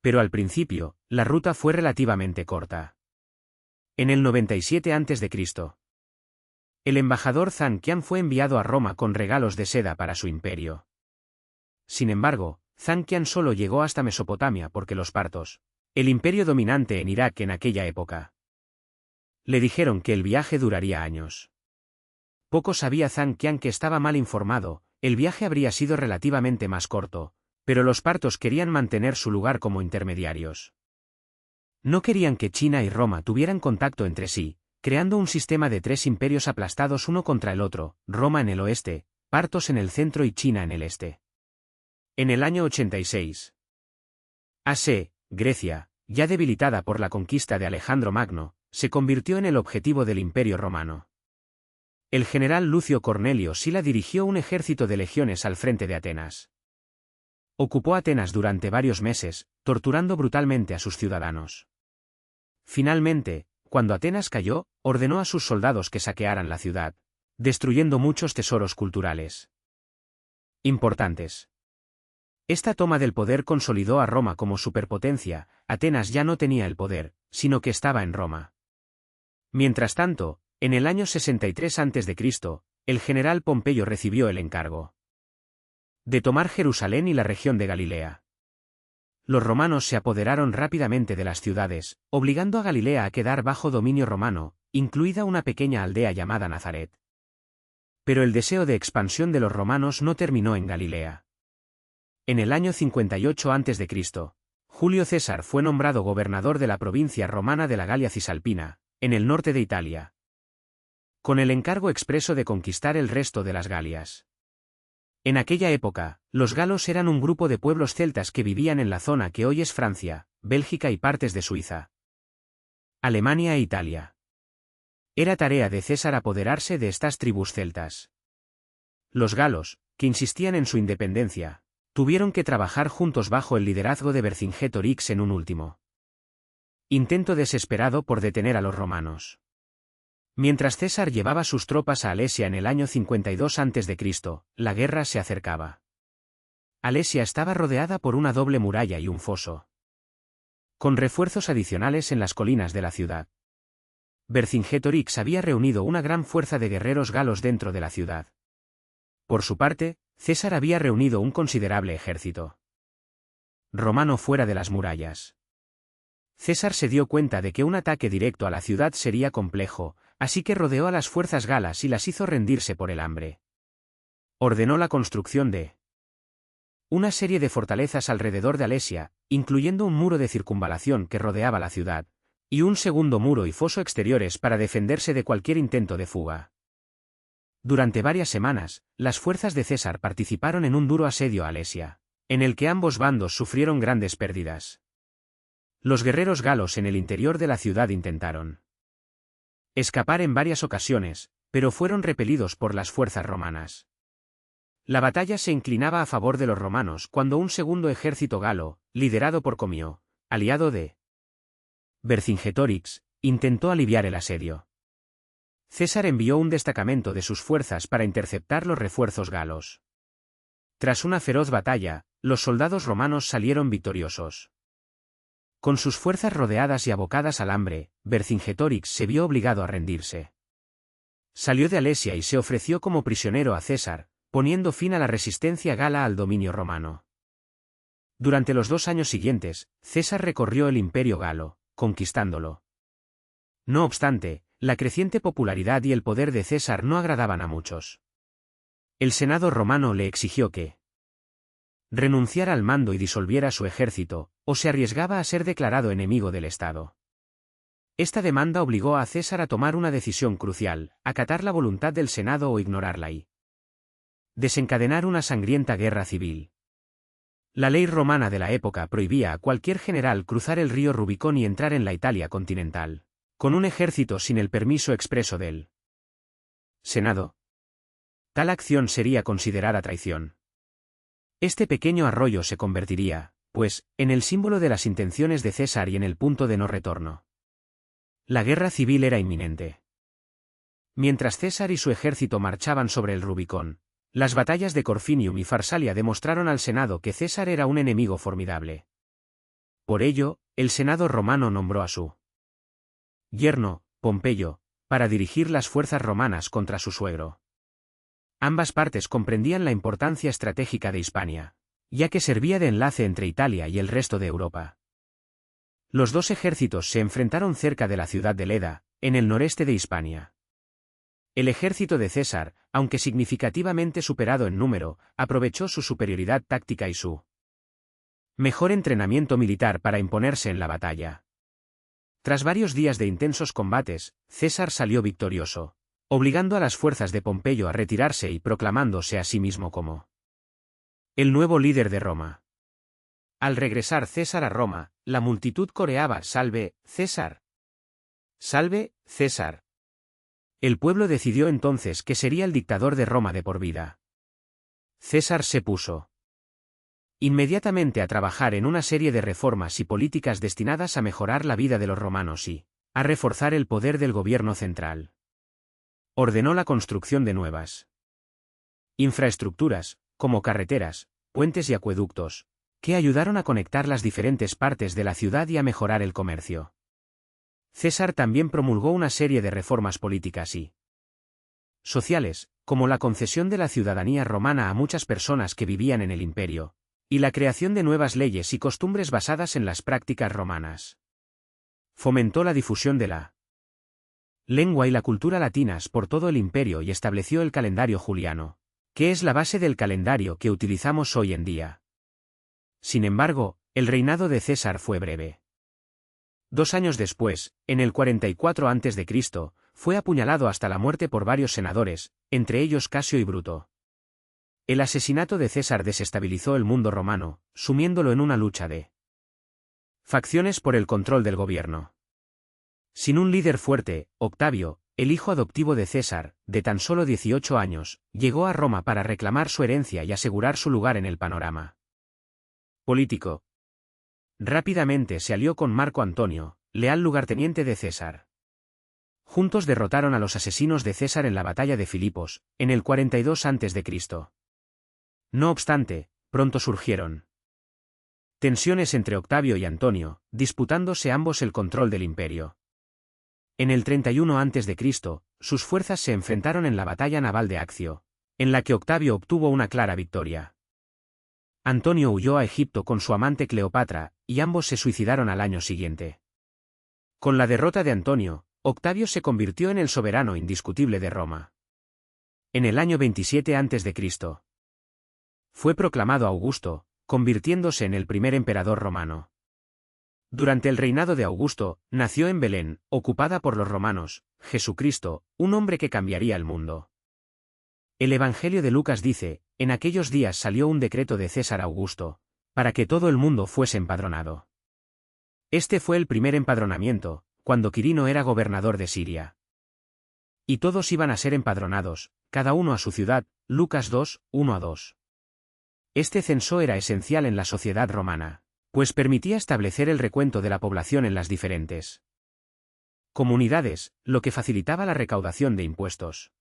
Pero al principio, la ruta fue relativamente corta. En el 97 a.C., el embajador Zhang Qian fue enviado a Roma con regalos de seda para su imperio. Sin embargo, Zhang Qian solo llegó hasta Mesopotamia porque los partos, el imperio dominante en Irak en aquella época, le dijeron que el viaje duraría años. Poco sabía Zhang Qian que estaba mal informado, el viaje habría sido relativamente más corto, pero los partos querían mantener su lugar como intermediarios. No querían que China y Roma tuvieran contacto entre sí, creando un sistema de 3 imperios aplastados uno contra el otro, Roma en el oeste, Partos en el centro y China en el este. En el año 86 a.C., Grecia, ya debilitada por la conquista de Alejandro Magno, se convirtió en el objetivo del Imperio Romano. El general Lucio Cornelio Sila dirigió un ejército de legiones al frente de Atenas. Ocupó Atenas durante varios meses, torturando brutalmente a sus ciudadanos. Finalmente, cuando Atenas cayó, ordenó a sus soldados que saquearan la ciudad, destruyendo muchos tesoros culturales importantes. Esta toma del poder consolidó a Roma como superpotencia. Atenas ya no tenía el poder, sino que estaba en Roma. Mientras tanto, en el año 63 a.C., el general Pompeyo recibió el encargo de tomar Jerusalén y la región de Galilea. Los romanos se apoderaron rápidamente de las ciudades, obligando a Galilea a quedar bajo dominio romano, incluida una pequeña aldea llamada Nazaret. Pero el deseo de expansión de los romanos no terminó en Galilea. En el año 58 a.C., Julio César fue nombrado gobernador de la provincia romana de la Galia Cisalpina, en el norte de Italia, con el encargo expreso de conquistar el resto de las Galias. En aquella época, los galos eran un grupo de pueblos celtas que vivían en la zona que hoy es Francia, Bélgica y partes de Suiza, Alemania e Italia. Era tarea de César apoderarse de estas tribus celtas. Los galos, que insistían en su independencia, tuvieron que trabajar juntos bajo el liderazgo de Vercingetorix en un último intento desesperado por detener a los romanos. Mientras César llevaba sus tropas a Alesia en el año 52 a.C., la guerra se acercaba. Alesia estaba rodeada por una doble muralla y un foso, con refuerzos adicionales en las colinas de la ciudad. Vercingetorix había reunido una gran fuerza de guerreros galos dentro de la ciudad. Por su parte, César había reunido un considerable ejército romano fuera de las murallas. César se dio cuenta de que un ataque directo a la ciudad sería complejo, así que rodeó a las fuerzas galas y las hizo rendirse por el hambre. Ordenó la construcción de una serie de fortalezas alrededor de Alesia, incluyendo un muro de circunvalación que rodeaba la ciudad, y un segundo muro y foso exteriores para defenderse de cualquier intento de fuga. Durante varias semanas, las fuerzas de César participaron en un duro asedio a Alesia, en el que ambos bandos sufrieron grandes pérdidas. Los guerreros galos en el interior de la ciudad intentaron escapar en varias ocasiones, pero fueron repelidos por las fuerzas romanas. La batalla se inclinaba a favor de los romanos cuando un segundo ejército galo, liderado por Comio, aliado de Vercingetorix, intentó aliviar el asedio. César envió un destacamento de sus fuerzas para interceptar los refuerzos galos. Tras una feroz batalla, los soldados romanos salieron victoriosos. Con sus fuerzas rodeadas y abocadas al hambre, Vercingetorix se vio obligado a rendirse. Salió de Alesia y se ofreció como prisionero a César, poniendo fin a la resistencia gala al dominio romano. Durante los 2 años siguientes, César recorrió el imperio galo, conquistándolo. No obstante, la creciente popularidad y el poder de César no agradaban a muchos. El Senado romano le exigió que renunciara al mando y disolviera su ejército, o se arriesgaba a ser declarado enemigo del Estado. Esta demanda obligó a César a tomar una decisión crucial: acatar la voluntad del Senado o ignorarla y desencadenar una sangrienta guerra civil. La ley romana de la época prohibía a cualquier general cruzar el río Rubicón y entrar en la Italia continental, con un ejército sin el permiso expreso del Senado. Tal acción sería considerada traición. Este pequeño arroyo se convertiría, pues, en el símbolo de las intenciones de César y en el punto de no retorno. La guerra civil era inminente. Mientras César y su ejército marchaban sobre el Rubicón, las batallas de Corfinium y Farsalia demostraron al Senado que César era un enemigo formidable. Por ello, el Senado romano nombró a su yerno, Pompeyo, para dirigir las fuerzas romanas contra su suegro. Ambas partes comprendían la importancia estratégica de Hispania, ya que servía de enlace entre Italia y el resto de Europa. Los dos ejércitos se enfrentaron cerca de la ciudad de Leda, en el noreste de Hispania. El ejército de César, aunque significativamente superado en número, aprovechó su superioridad táctica y su mejor entrenamiento militar para imponerse en la batalla. Tras varios días de intensos combates, César salió victorioso, obligando a las fuerzas de Pompeyo a retirarse y proclamándose a sí mismo como el nuevo líder de Roma. Al regresar César a Roma, la multitud coreaba «Salve, César! ¡Salve, César!». El pueblo decidió entonces que sería el dictador de Roma de por vida. César se puso inmediatamente a trabajar en una serie de reformas y políticas destinadas a mejorar la vida de los romanos y a reforzar el poder del gobierno central. Ordenó la construcción de nuevas infraestructuras, como carreteras, puentes y acueductos, que ayudaron a conectar las diferentes partes de la ciudad y a mejorar el comercio. César también promulgó una serie de reformas políticas y sociales, como la concesión de la ciudadanía romana a muchas personas que vivían en el imperio, y la creación de nuevas leyes y costumbres basadas en las prácticas romanas. Fomentó la difusión de la lengua y la cultura latinas por todo el imperio y estableció el calendario juliano, que es la base del calendario que utilizamos hoy en día. Sin embargo, el reinado de César fue breve. 2 años después, en el 44 a.C., fue apuñalado hasta la muerte por varios senadores, entre ellos Casio y Bruto. El asesinato de César desestabilizó el mundo romano, sumiéndolo en una lucha de facciones por el control del gobierno. Sin un líder fuerte, Octavio, el hijo adoptivo de César, de tan solo 18 años, llegó a Roma para reclamar su herencia y asegurar su lugar en el panorama político. Rápidamente se alió con Marco Antonio, leal lugarteniente de César. Juntos derrotaron a los asesinos de César en la batalla de Filipos, en el 42 a.C. No obstante, pronto surgieron tensiones entre Octavio y Antonio, disputándose ambos el control del imperio. En el 31 a.C., sus fuerzas se enfrentaron en la batalla naval de Accio, en la que Octavio obtuvo una clara victoria. Antonio huyó a Egipto con su amante Cleopatra, y ambos se suicidaron al año siguiente. Con la derrota de Antonio, Octavio se convirtió en el soberano indiscutible de Roma. En el año 27 a.C., fue proclamado Augusto, convirtiéndose en el primer emperador romano. Durante el reinado de Augusto, nació en Belén, ocupada por los romanos, Jesucristo, un hombre que cambiaría el mundo. El Evangelio de Lucas dice: en aquellos días salió un decreto de César Augusto, para que todo el mundo fuese empadronado. Este fue el primer empadronamiento, cuando Quirino era gobernador de Siria. Y todos iban a ser empadronados, cada uno a su ciudad, Lucas 2, 1-2. Este censo era esencial en la sociedad romana, pues permitía establecer el recuento de la población en las diferentes comunidades, lo que facilitaba la recaudación de impuestos.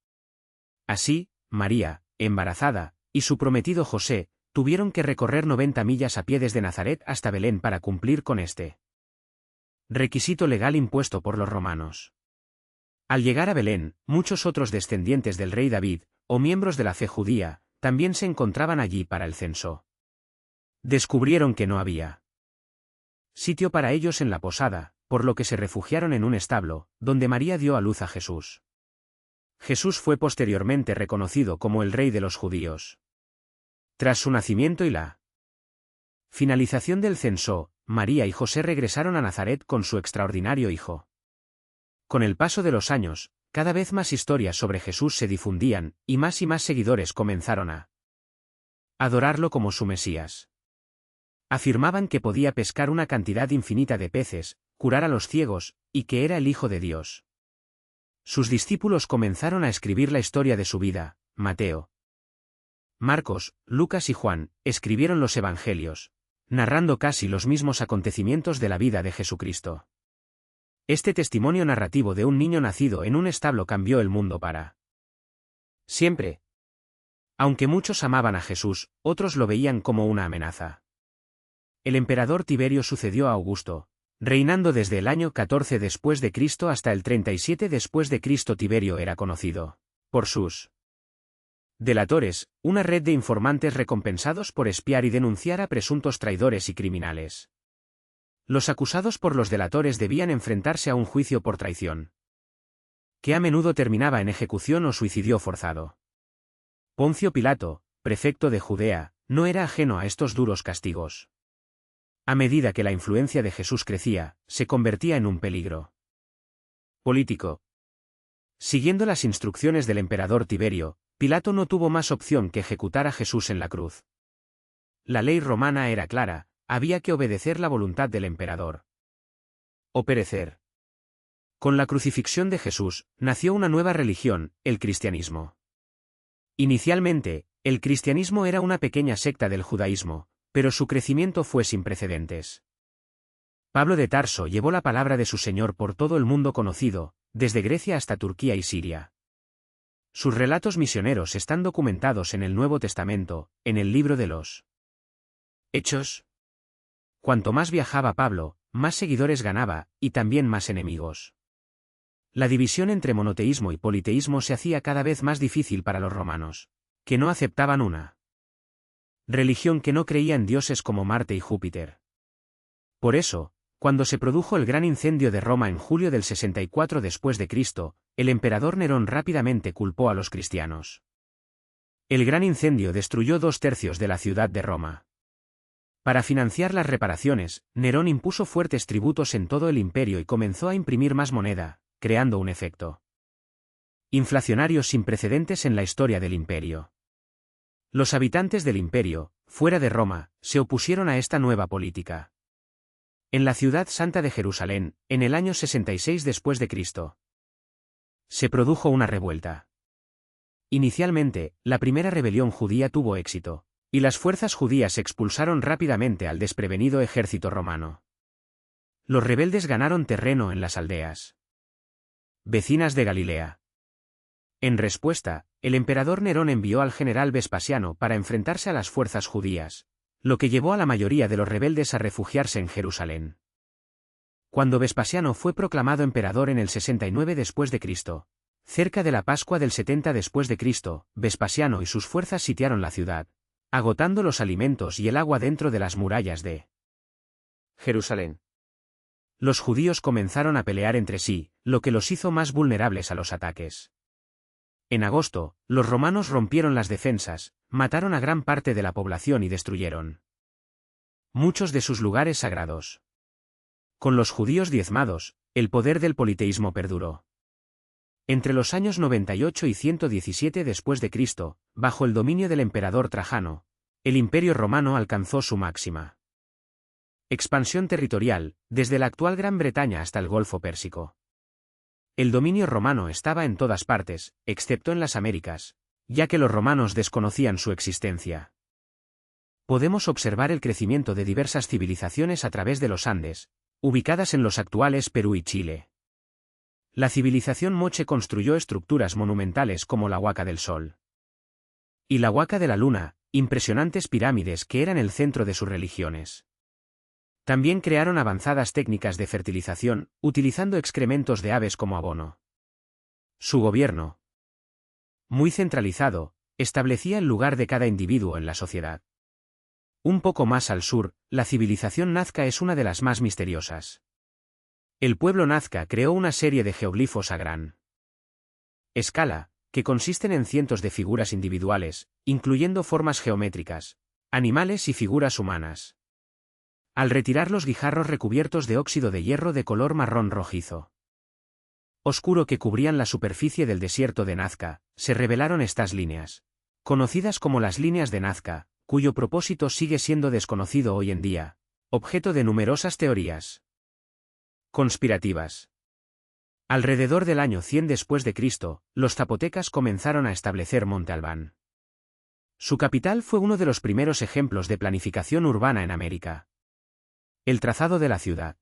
Así, María, embarazada, y su prometido José, tuvieron que recorrer 90 millas a pie desde Nazaret hasta Belén para cumplir con este requisito legal impuesto por los romanos. Al llegar a Belén, muchos otros descendientes del rey David, o miembros de la fe judía, también se encontraban allí para el censo. Descubrieron que no había sitio para ellos en la posada, por lo que se refugiaron en un establo, donde María dio a luz a Jesús. Jesús fue posteriormente reconocido como el rey de los judíos. Tras su nacimiento y la finalización del censo, María y José regresaron a Nazaret con su extraordinario hijo. Con el paso de los años, cada vez más historias sobre Jesús se difundían, y más seguidores comenzaron a adorarlo como su Mesías. Afirmaban que podía pescar una cantidad infinita de peces, curar a los ciegos, y que era el Hijo de Dios. Sus discípulos comenzaron a escribir la historia de su vida, Mateo, Marcos, Lucas y Juan escribieron los evangelios, narrando casi los mismos acontecimientos de la vida de Jesucristo. Este testimonio narrativo de un niño nacido en un establo cambió el mundo para siempre. Aunque muchos amaban a Jesús, otros lo veían como una amenaza. El emperador Tiberio sucedió a Augusto, reinando desde el año 14 después de Cristo hasta el 37 después de Cristo. Tiberio era conocido por sus delatores, una red de informantes recompensados por espiar y denunciar a presuntos traidores y criminales. Los acusados por los delatores debían enfrentarse a un juicio por traición, que a menudo terminaba en ejecución o suicidio forzado. Poncio Pilato, prefecto de Judea, no era ajeno a estos duros castigos. A medida que la influencia de Jesús crecía, se convertía en un peligro político. Siguiendo las instrucciones del emperador Tiberio, Pilato no tuvo más opción que ejecutar a Jesús en la cruz. La ley romana era clara, había que obedecer la voluntad del emperador o perecer. Con la crucifixión de Jesús, nació una nueva religión, el cristianismo. Inicialmente, el cristianismo era una pequeña secta del judaísmo, pero su crecimiento fue sin precedentes. Pablo de Tarso llevó la palabra de su Señor por todo el mundo conocido, desde Grecia hasta Turquía y Siria. Sus relatos misioneros están documentados en el Nuevo Testamento, en el libro de los Hechos. Cuanto más viajaba Pablo, más seguidores ganaba, y también más enemigos. La división entre monoteísmo y politeísmo se hacía cada vez más difícil para los romanos, que no aceptaban una religión que no creía en dioses como Marte y Júpiter. Por eso, cuando se produjo el gran incendio de Roma en julio del 64 después de Cristo, el emperador Nerón rápidamente culpó a los cristianos. El gran incendio destruyó 2/3 de la ciudad de Roma. Para financiar las reparaciones, Nerón impuso fuertes tributos en todo el imperio y comenzó a imprimir más moneda, creando un efecto inflacionario sin precedentes en la historia del imperio. Los habitantes del imperio, fuera de Roma, se opusieron a esta nueva política. En la ciudad santa de Jerusalén, en el año 66 después de Cristo, se produjo una revuelta. Inicialmente, la primera rebelión judía tuvo éxito, y las fuerzas judías expulsaron rápidamente al desprevenido ejército romano. Los rebeldes ganaron terreno en las aldeas vecinas de Galilea. En respuesta, el emperador Nerón envió al general Vespasiano para enfrentarse a las fuerzas judías, lo que llevó a la mayoría de los rebeldes a refugiarse en Jerusalén. Cuando Vespasiano fue proclamado emperador en el 69 después de Cristo, cerca de la Pascua del 70 después de Cristo, Vespasiano y sus fuerzas sitiaron la ciudad, agotando los alimentos y el agua dentro de las murallas de Jerusalén. Los judíos comenzaron a pelear entre sí, lo que los hizo más vulnerables a los ataques. En agosto, los romanos rompieron las defensas, mataron a gran parte de la población y destruyeron muchos de sus lugares sagrados. Con los judíos diezmados, el poder del politeísmo perduró. Entre los años 98 y 117 después de Cristo, bajo el dominio del emperador Trajano, el Imperio romano alcanzó su máxima expansión territorial, desde la actual Gran Bretaña hasta el Golfo Pérsico. El dominio romano estaba en todas partes, excepto en las Américas, ya que los romanos desconocían su existencia. Podemos observar el crecimiento de diversas civilizaciones a través de los Andes, ubicadas en los actuales Perú y Chile. La civilización moche construyó estructuras monumentales como la Huaca del Sol y la Huaca de la Luna, impresionantes pirámides que eran el centro de sus religiones. También crearon avanzadas técnicas de fertilización, utilizando excrementos de aves como abono. Su gobierno, muy centralizado, establecía el lugar de cada individuo en la sociedad. Un poco más al sur, la civilización nazca es una de las más misteriosas. El pueblo nazca creó una serie de geoglifos a gran escala, que consisten en cientos de figuras individuales, incluyendo formas geométricas, animales y figuras humanas. Al retirar los guijarros recubiertos de óxido de hierro de color marrón rojizo oscuro que cubrían la superficie del desierto de Nazca, se revelaron estas líneas, conocidas como las líneas de Nazca, cuyo propósito sigue siendo desconocido hoy en día, objeto de numerosas teorías conspirativas. Alrededor del año 100 después de Cristo, los zapotecas comenzaron a establecer Monte Albán. Su capital fue uno de los primeros ejemplos de planificación urbana en América. El trazado de la ciudad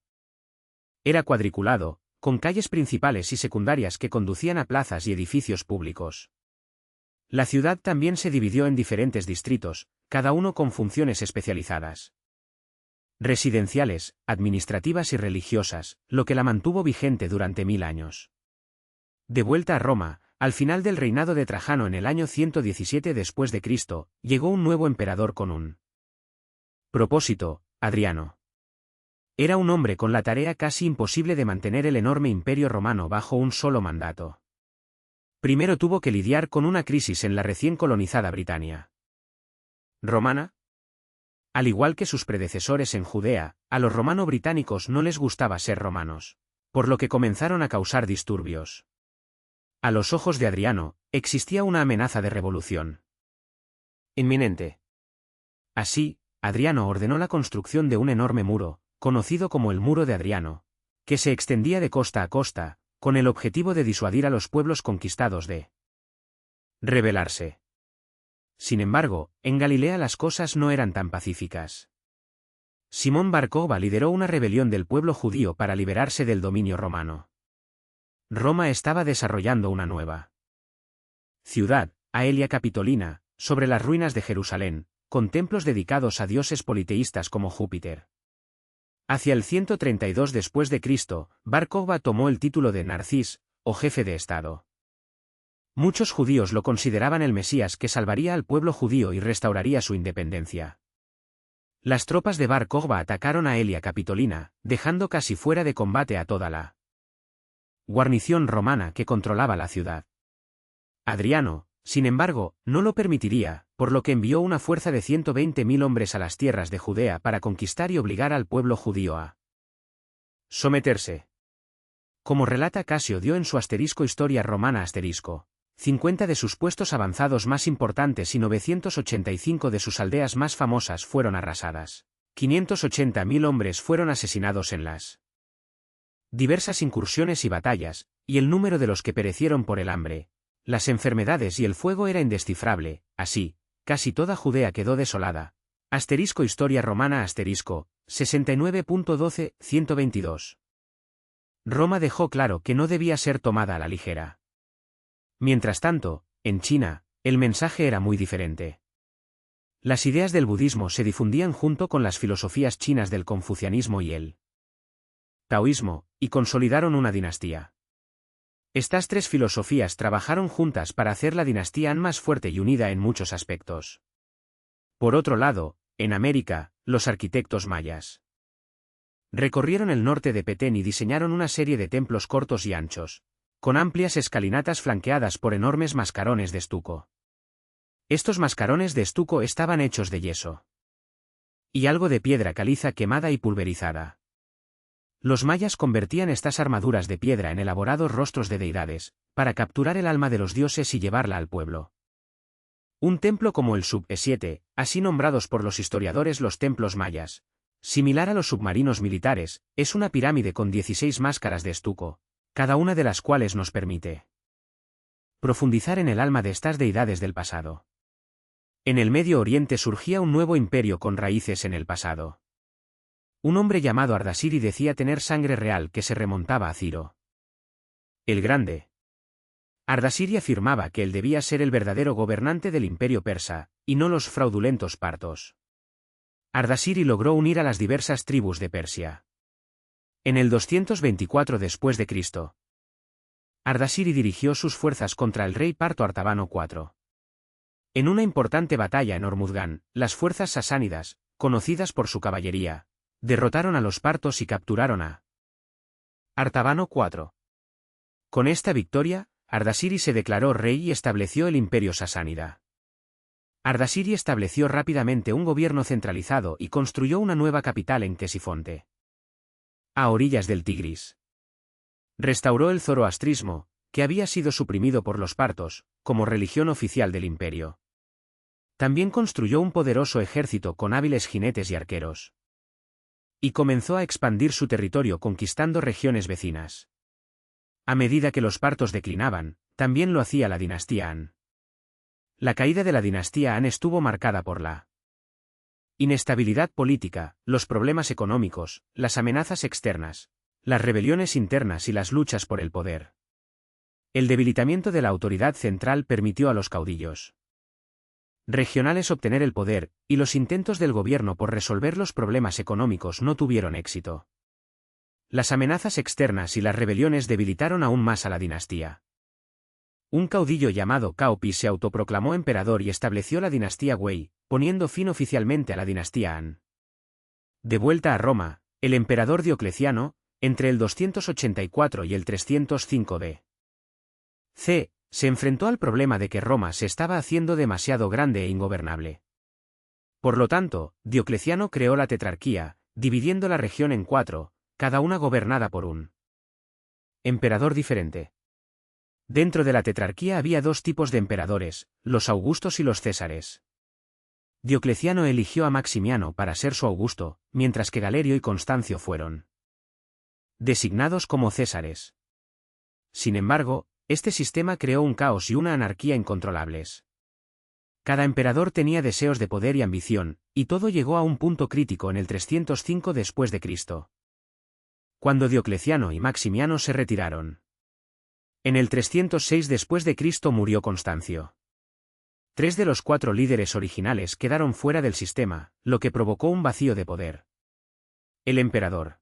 era cuadriculado, con calles principales y secundarias que conducían a plazas y edificios públicos. La ciudad también se dividió en diferentes distritos, cada uno con funciones especializadas: residenciales, administrativas y religiosas, lo que la mantuvo vigente durante 1000 años. De vuelta a Roma, al final del reinado de Trajano en el año 117 después de Cristo, llegó un nuevo emperador con un propósito: Adriano. Era un hombre con la tarea casi imposible de mantener el enorme imperio romano bajo un solo mandato. Primero tuvo que lidiar con una crisis en la recién colonizada Britania romana. Al igual que sus predecesores en Judea, a los romano-británicos no les gustaba ser romanos, por lo que comenzaron a causar disturbios. A los ojos de Adriano, existía una amenaza de revolución inminente. Así, Adriano ordenó la construcción de un enorme muro, conocido como el Muro de Adriano, que se extendía de costa a costa, con el objetivo de disuadir a los pueblos conquistados de rebelarse. Sin embargo, en Galilea las cosas no eran tan pacíficas. Simón Bar Kokhba lideró una rebelión del pueblo judío para liberarse del dominio romano. Roma estaba desarrollando una nueva ciudad, Aelia Capitolina, sobre las ruinas de Jerusalén, con templos dedicados a dioses politeístas como Júpiter. Hacia el 132 después de Cristo, Bar Kokhba tomó el título de Narcís, o jefe de Estado. Muchos judíos lo consideraban el Mesías que salvaría al pueblo judío y restauraría su independencia. Las tropas de Bar Kokhba atacaron a Aelia Capitolina, dejando casi fuera de combate a toda la guarnición romana que controlaba la ciudad. Adriano, sin embargo, no lo permitiría, por lo que envió una fuerza de 120.000 hombres a las tierras de Judea para conquistar y obligar al pueblo judío a someterse. Como relata Casio dio en su Historia Romana 50 de sus puestos avanzados más importantes y 985 de sus aldeas más famosas fueron arrasadas. 580.000 hombres fueron asesinados en las diversas incursiones y batallas, y el número de los que perecieron por el hambre, las enfermedades y el fuego era indescifrable. Así, casi toda Judea quedó desolada. Historia Romana 69.12, 122. Roma dejó claro que no debía ser tomada a la ligera. Mientras tanto, en China, el mensaje era muy diferente. Las ideas del budismo se difundían junto con las filosofías chinas del confucianismo y el taoísmo, y consolidaron una dinastía. Estas tres filosofías trabajaron juntas para hacer la dinastía Han más fuerte y unida en muchos aspectos. Por otro lado, en América, los arquitectos mayas recorrieron el norte de Petén y diseñaron una serie de templos cortos y anchos, con amplias escalinatas flanqueadas por enormes mascarones de estuco. Estos mascarones de estuco estaban hechos de yeso y algo de piedra caliza quemada y pulverizada. Los mayas convertían estas armaduras de piedra en elaborados rostros de deidades, para capturar el alma de los dioses y llevarla al pueblo. Un templo como el Sub-E7, así nombrados por los historiadores los templos mayas, similar a los submarinos militares, es una pirámide con 16 máscaras de estuco, cada una de las cuales nos permite profundizar en el alma de estas deidades del pasado. En el Medio Oriente surgía un nuevo imperio con raíces en el pasado. Un hombre llamado Ardashiri decía tener sangre real que se remontaba a Ciro el Grande. Ardashiri afirmaba que él debía ser el verdadero gobernante del imperio persa, y no los fraudulentos partos. Ardashiri logró unir a las diversas tribus de Persia. En el 224 después de Cristo, Ardashiri dirigió sus fuerzas contra el rey parto Artabano IV. En una importante batalla en Hormuzgán, las fuerzas sasánidas, conocidas por su caballería, derrotaron a los partos y capturaron a Artabano IV. Con esta victoria, Ardashiri se declaró rey y estableció el imperio sasánida. Ardashiri estableció rápidamente un gobierno centralizado y construyó una nueva capital en Ctesifonte, a orillas del Tigris. Restauró el zoroastrismo, que había sido suprimido por los partos, como religión oficial del imperio. También construyó un poderoso ejército con hábiles jinetes y arqueros. Y comenzó a expandir su territorio conquistando regiones vecinas. A medida que los partos declinaban, también lo hacía la dinastía Han. La caída de la dinastía Han estuvo marcada por la inestabilidad política, los problemas económicos, las amenazas externas, las rebeliones internas y las luchas por el poder. El debilitamiento de la autoridad central permitió a los caudillos regionales obtener el poder, y los intentos del gobierno por resolver los problemas económicos no tuvieron éxito. Las amenazas externas y las rebeliones debilitaron aún más a la dinastía. Un caudillo llamado Cao Pi se autoproclamó emperador y estableció la dinastía Wei, poniendo fin oficialmente a la dinastía Han. De vuelta a Roma, el emperador Diocleciano, entre el 284 y el 305 d.C., se enfrentó al problema de que Roma se estaba haciendo demasiado grande e ingobernable. Por lo tanto, Diocleciano creó la tetrarquía, dividiendo la región en 4, cada una gobernada por un emperador diferente. Dentro de la tetrarquía había 2 tipos de emperadores, los Augustos y los Césares. Diocleciano eligió a Maximiano para ser su Augusto, mientras que Galerio y Constancio fueron designados como Césares. Sin embargo, este sistema creó un caos y una anarquía incontrolables. Cada emperador tenía deseos de poder y ambición, y todo llegó a un punto crítico en el 305 después de Cristo, cuando Diocleciano y Maximiano se retiraron. En el 306 después de Cristo murió Constancio. 3 de los 4 líderes originales quedaron fuera del sistema, lo que provocó un vacío de poder. El emperador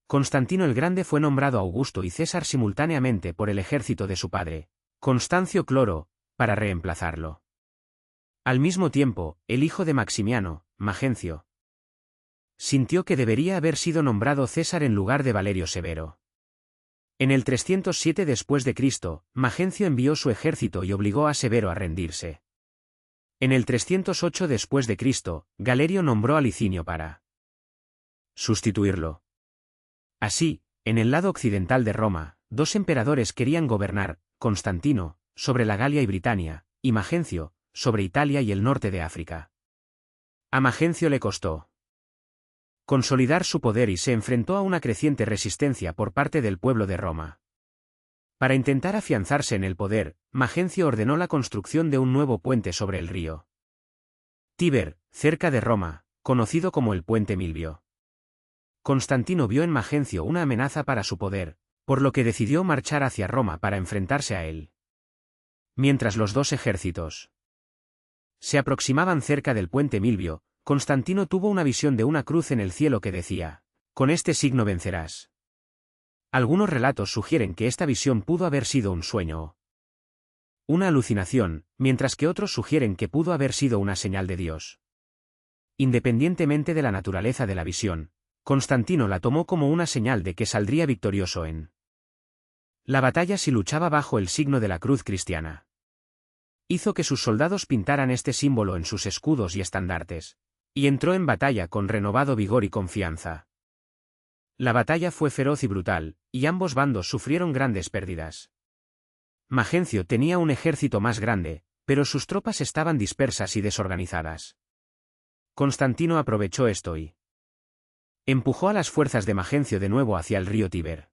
Constantino el Grande fue nombrado Augusto y César simultáneamente por el ejército de su padre, Constancio Cloro, para reemplazarlo. Al mismo tiempo, el hijo de Maximiano, Magencio, sintió que debería haber sido nombrado César en lugar de Valerio Severo. En el 307 después de Cristo, Magencio envió su ejército y obligó a Severo a rendirse. En el 308 después de Cristo, Galerio nombró a Licinio para sustituirlo. Así, en el lado occidental de Roma, 2 emperadores querían gobernar, Constantino, sobre la Galia y Britania, y Magencio, sobre Italia y el norte de África. A Magencio le costó consolidar su poder y se enfrentó a una creciente resistencia por parte del pueblo de Roma. Para intentar afianzarse en el poder, Magencio ordenó la construcción de un nuevo puente sobre el río Tíber, cerca de Roma, conocido como el Puente Milvio. Constantino vio en Magencio una amenaza para su poder, por lo que decidió marchar hacia Roma para enfrentarse a él. Mientras los 2 ejércitos se aproximaban cerca del Puente Milvio, Constantino tuvo una visión de una cruz en el cielo que decía: «Con este signo vencerás». Algunos relatos sugieren que esta visión pudo haber sido un sueño o una alucinación, mientras que otros sugieren que pudo haber sido una señal de Dios. Independientemente de la naturaleza de la visión, Constantino la tomó como una señal de que saldría victorioso en la batalla si luchaba bajo el signo de la cruz cristiana. Hizo que sus soldados pintaran este símbolo en sus escudos y estandartes, y entró en batalla con renovado vigor y confianza. La batalla fue feroz y brutal, y ambos bandos sufrieron grandes pérdidas. Magencio tenía un ejército más grande, pero sus tropas estaban dispersas y desorganizadas. Constantino aprovechó esto y empujó a las fuerzas de Magencio de nuevo hacia el río Tíber.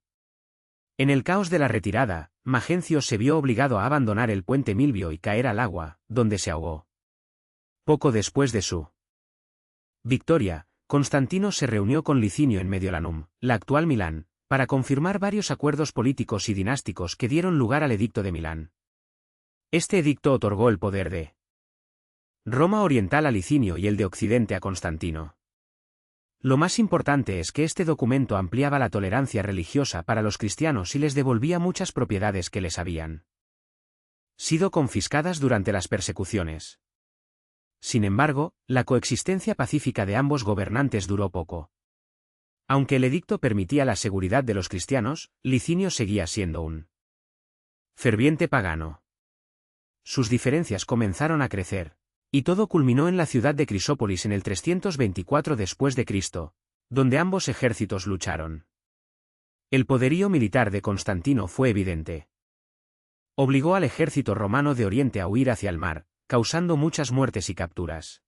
En el caos de la retirada, Magencio se vio obligado a abandonar el puente Milvio y caer al agua, donde se ahogó. Poco después de su victoria, Constantino se reunió con Licinio en Mediolanum, la actual Milán, para confirmar varios acuerdos políticos y dinásticos que dieron lugar al Edicto de Milán. Este edicto otorgó el poder de Roma Oriental a Licinio y el de Occidente a Constantino. Lo más importante es que este documento ampliaba la tolerancia religiosa para los cristianos y les devolvía muchas propiedades que les habían sido confiscadas durante las persecuciones. Sin embargo, la coexistencia pacífica de ambos gobernantes duró poco. Aunque el edicto permitía la seguridad de los cristianos, Licinio seguía siendo un ferviente pagano. Sus diferencias comenzaron a crecer. Y todo culminó en la ciudad de Crisópolis en el 324 después de Cristo, donde ambos ejércitos lucharon. El poderío militar de Constantino fue evidente. Obligó al ejército romano de Oriente a huir hacia el mar, causando muchas muertes y capturas.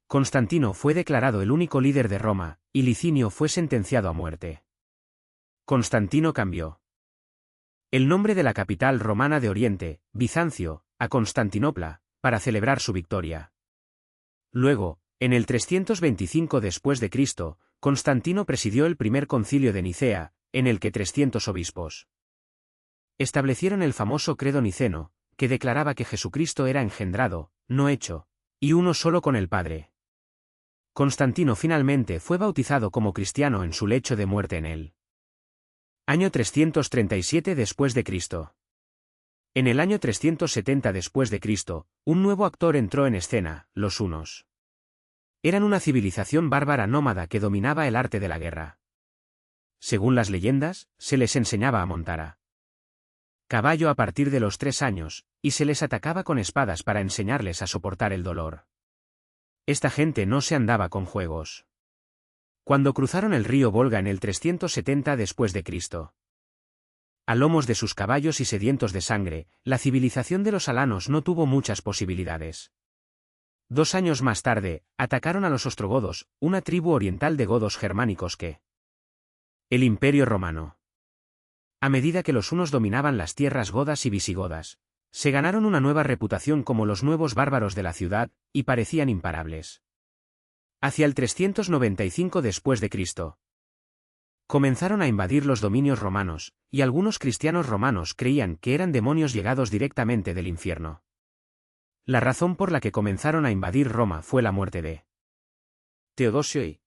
Constantino fue declarado el único líder de Roma, y Licinio fue sentenciado a muerte. Constantino cambió el nombre de la capital romana de Oriente, Bizancio, a Constantinopla, para celebrar su victoria. Luego, en el 325 después de Cristo, Constantino presidió el primer concilio de Nicea, en el que 300 obispos establecieron el famoso credo niceno, que declaraba que Jesucristo era engendrado, no hecho, y uno solo con el Padre. Constantino finalmente fue bautizado como cristiano en su lecho de muerte en el año 337 después de Cristo. En el año 370 después de Cristo, un nuevo actor entró en escena, los hunos. Eran una civilización bárbara nómada que dominaba el arte de la guerra. Según las leyendas, se les enseñaba a montar a caballo a partir de los 3 años, y se les atacaba con espadas para enseñarles a soportar el dolor. Esta gente no se andaba con juegos. Cuando cruzaron el río Volga en el 370 después de Cristo, a lomos de sus caballos y sedientos de sangre, la civilización de los alanos no tuvo muchas posibilidades. 2 años más tarde, atacaron a los ostrogodos, una tribu oriental de godos germánicos que el Imperio Romano. A medida que los hunos dominaban las tierras godas y visigodas, se ganaron una nueva reputación como los nuevos bárbaros de la ciudad, y parecían imparables. Hacia el 395 después de Cristo, comenzaron a invadir los dominios romanos, y algunos cristianos romanos creían que eran demonios llegados directamente del infierno. La razón por la que comenzaron a invadir Roma fue la muerte de Teodosio y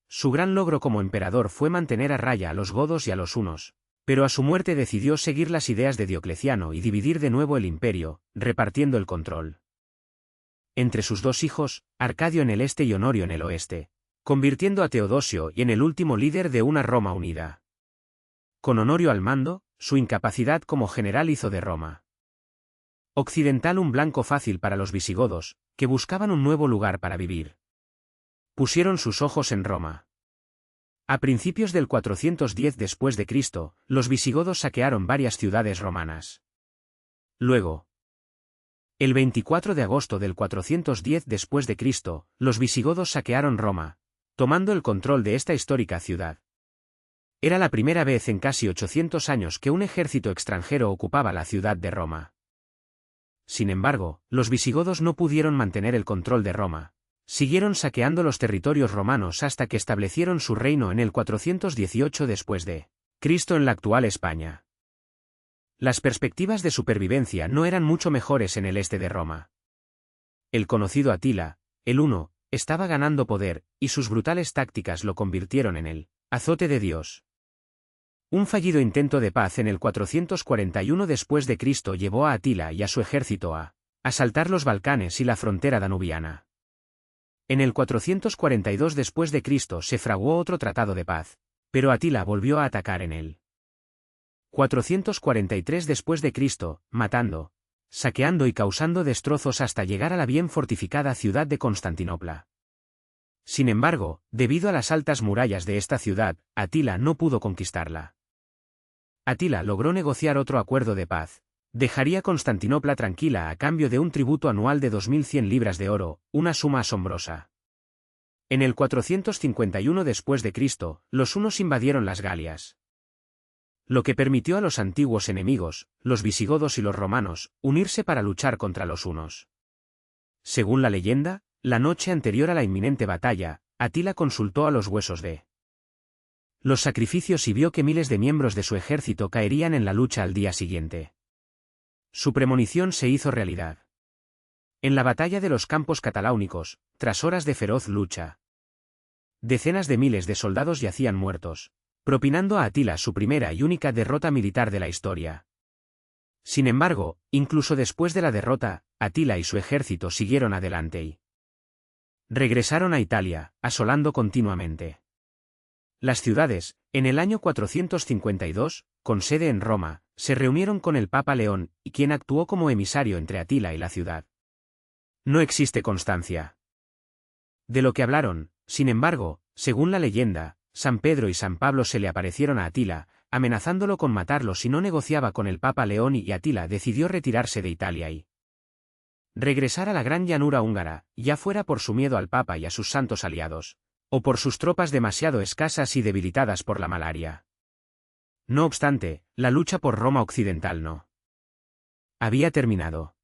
su gran logro como emperador fue mantener a raya a los godos y a los hunos, pero a su muerte decidió seguir las ideas de Diocleciano y dividir de nuevo el imperio, repartiendo el control entre sus 2 hijos, Arcadio en el este y Honorio en el oeste, convirtiendo a Teodosio en el último líder de una Roma unida. Con Honorio al mando, su incapacidad como general hizo de Roma occidental un blanco fácil para los visigodos, que buscaban un nuevo lugar para vivir. Pusieron sus ojos en Roma. A principios del 410 después de Cristo, los visigodos saquearon varias ciudades romanas. Luego, el 24 de agosto del 410 después de Cristo, los visigodos saquearon Roma, tomando el control de esta histórica ciudad. Era la primera vez en casi 800 años que un ejército extranjero ocupaba la ciudad de Roma. Sin embargo, los visigodos no pudieron mantener el control de Roma. Siguieron saqueando los territorios romanos hasta que establecieron su reino en el 418 después de Cristo en la actual España. Las perspectivas de supervivencia no eran mucho mejores en el este de Roma. El conocido Atila, el Huno, estaba ganando poder, y sus brutales tácticas lo convirtieron en el azote de Dios. Un fallido intento de paz en el 441 después de Cristo llevó a Atila y a su ejército a asaltar los Balcanes y la frontera danubiana. En el 442 después de Cristo se fraguó otro tratado de paz, pero Atila volvió a atacar en el 443 después de Cristo, matando, saqueando y causando destrozos hasta llegar a la bien fortificada ciudad de Constantinopla. Sin embargo, debido a las altas murallas de esta ciudad, Atila no pudo conquistarla. Atila logró negociar otro acuerdo de paz. Dejaría Constantinopla tranquila a cambio de un tributo anual de 2100 libras de oro, una suma asombrosa. En el 451 después de Cristo, los hunos invadieron las Galias, lo que permitió a los antiguos enemigos, los visigodos y los romanos, unirse para luchar contra los hunos. Según la leyenda, la noche anterior a la inminente batalla, Atila consultó a los huesos de los sacrificios y vio que miles de miembros de su ejército caerían en la lucha al día siguiente. Su premonición se hizo realidad. En la batalla de los campos cataláunicos, tras horas de feroz lucha, decenas de miles de soldados yacían muertos, propinando a Atila su primera y única derrota militar de la historia. Sin embargo, incluso después de la derrota, Atila y su ejército siguieron adelante y regresaron a Italia, asolando continuamente las ciudades. En el año 452, con sede en Roma, se reunieron con el Papa León, y quien actuó como emisario entre Atila y la ciudad. No existe constancia de lo que hablaron. Sin embargo, según la leyenda, San Pedro y San Pablo se le aparecieron a Atila, amenazándolo con matarlo si no negociaba con el Papa León, y Atila decidió retirarse de Italia y regresar a la gran llanura húngara, ya fuera por su miedo al Papa y a sus santos aliados, o por sus tropas demasiado escasas y debilitadas por la malaria. No obstante, la lucha por Roma occidental no había terminado.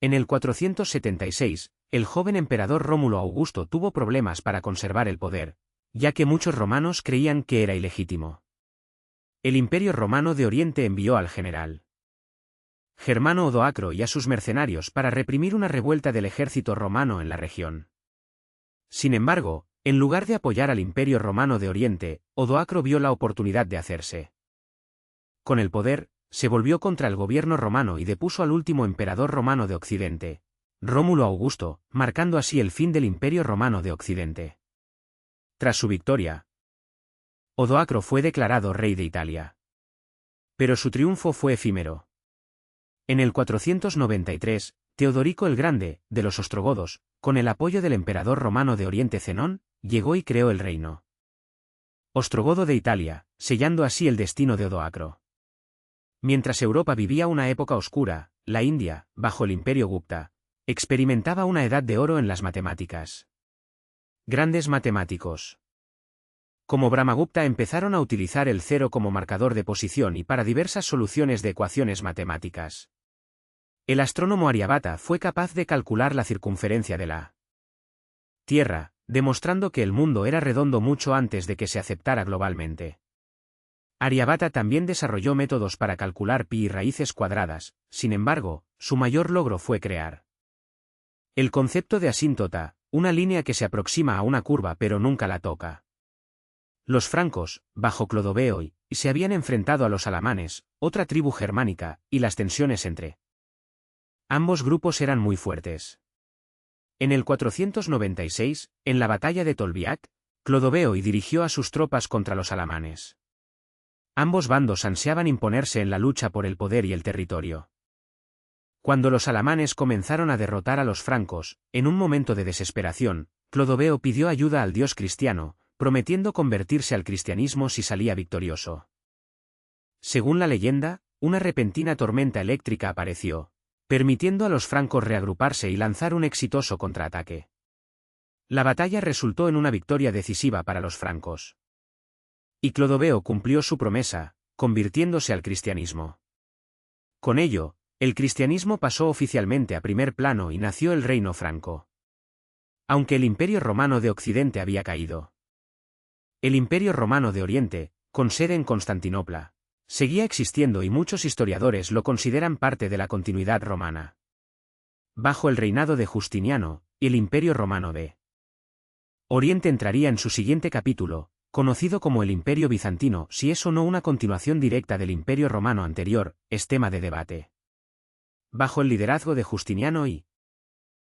En el 476, el joven emperador Rómulo Augusto tuvo problemas para conservar el poder, ya que muchos romanos creían que era ilegítimo. El Imperio Romano de Oriente envió al general Germano Odoacro y a sus mercenarios para reprimir una revuelta del ejército romano en la región. Sin embargo, en lugar de apoyar al Imperio Romano de Oriente, Odoacro vio la oportunidad de hacerse con el poder, se volvió contra el gobierno romano y depuso al último emperador romano de Occidente, Rómulo Augusto, marcando así el fin del Imperio Romano de Occidente. Tras su victoria, Odoacro fue declarado rey de Italia. Pero su triunfo fue efímero. En el 493, Teodorico el Grande, de los ostrogodos, con el apoyo del emperador romano de Oriente Zenón, llegó y creó el reino ostrogodo de Italia, sellando así el destino de Odoacro. Mientras Europa vivía una época oscura, la India, bajo el Imperio Gupta, experimentaba una edad de oro en las matemáticas. Grandes matemáticos como Brahmagupta empezaron a utilizar el cero como marcador de posición y para diversas soluciones de ecuaciones matemáticas. El astrónomo Aryabhata fue capaz de calcular la circunferencia de la Tierra, demostrando que el mundo era redondo mucho antes de que se aceptara globalmente. Aryabhata también desarrolló métodos para calcular pi y raíces cuadradas, sin embargo, su mayor logro fue crear el concepto de asíntota, una línea que se aproxima a una curva pero nunca la toca. Los francos, bajo Clodoveo I, se habían enfrentado a los alamanes, otra tribu germánica, y las tensiones entre ambos grupos eran muy fuertes. En el 496, en la batalla de Tolbiac, Clodoveo I dirigió a sus tropas contra los alamanes. Ambos bandos ansiaban imponerse en la lucha por el poder y el territorio. Cuando los alamanes comenzaron a derrotar a los francos, en un momento de desesperación, Clodoveo pidió ayuda al dios cristiano, prometiendo convertirse al cristianismo si salía victorioso. Según la leyenda, una repentina tormenta eléctrica apareció, permitiendo a los francos reagruparse y lanzar un exitoso contraataque. La batalla resultó en una victoria decisiva para los francos. Y Clodoveo cumplió su promesa, convirtiéndose al cristianismo. Con ello, el cristianismo pasó oficialmente a primer plano y nació el reino franco. Aunque el Imperio Romano de Occidente había caído, el Imperio Romano de Oriente, con sede en Constantinopla, seguía existiendo y muchos historiadores lo consideran parte de la continuidad romana. Bajo el reinado de Justiniano, el Imperio Romano de Oriente entraría en su siguiente capítulo, conocido como el Imperio Bizantino, si es o no una continuación directa del Imperio Romano anterior, es tema de debate. Bajo el liderazgo de Justiniano I,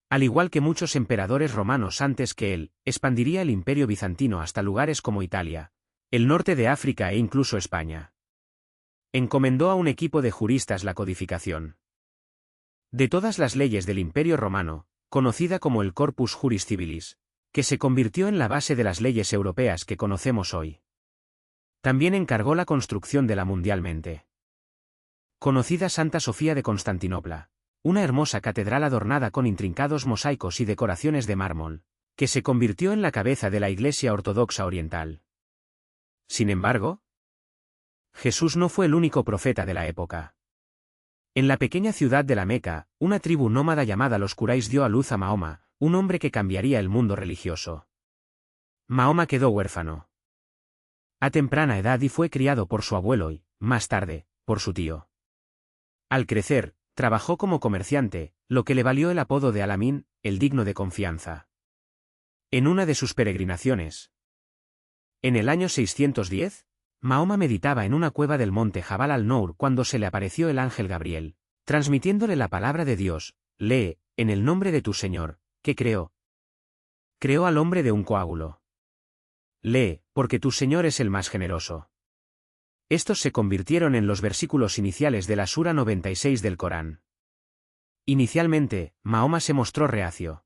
al igual que muchos emperadores romanos antes que él, expandiría el Imperio Bizantino hasta lugares como Italia, el norte de África e incluso España. Encomendó a un equipo de juristas la codificación de todas las leyes del Imperio Romano, conocida como el Corpus Juris Civilis, que se convirtió en la base de las leyes europeas que conocemos hoy. También encargó la construcción de la mundialmente conocida Santa Sofía de Constantinopla, una hermosa catedral adornada con intrincados mosaicos y decoraciones de mármol, que se convirtió en la cabeza de la Iglesia Ortodoxa Oriental. Sin embargo, Jesús no fue el único profeta de la época. En la pequeña ciudad de la Meca, una tribu nómada llamada los Quraysh dio a luz a Mahoma, un hombre que cambiaría el mundo religioso. Mahoma quedó huérfano a temprana edad y fue criado por su abuelo y, más tarde, por su tío. Al crecer, trabajó como comerciante, lo que le valió el apodo de Al-Amin, el digno de confianza. En una de sus peregrinaciones, en el año 610, Mahoma meditaba en una cueva del monte Jabal al-Nour cuando se le apareció el ángel Gabriel, transmitiéndole la palabra de Dios: lee, en el nombre de tu Señor, que creó al hombre de un coágulo. Lee, porque tu Señor es el más generoso. Estos se convirtieron en los versículos iniciales de la Sura 96 del Corán. Inicialmente, Mahoma se mostró reacio,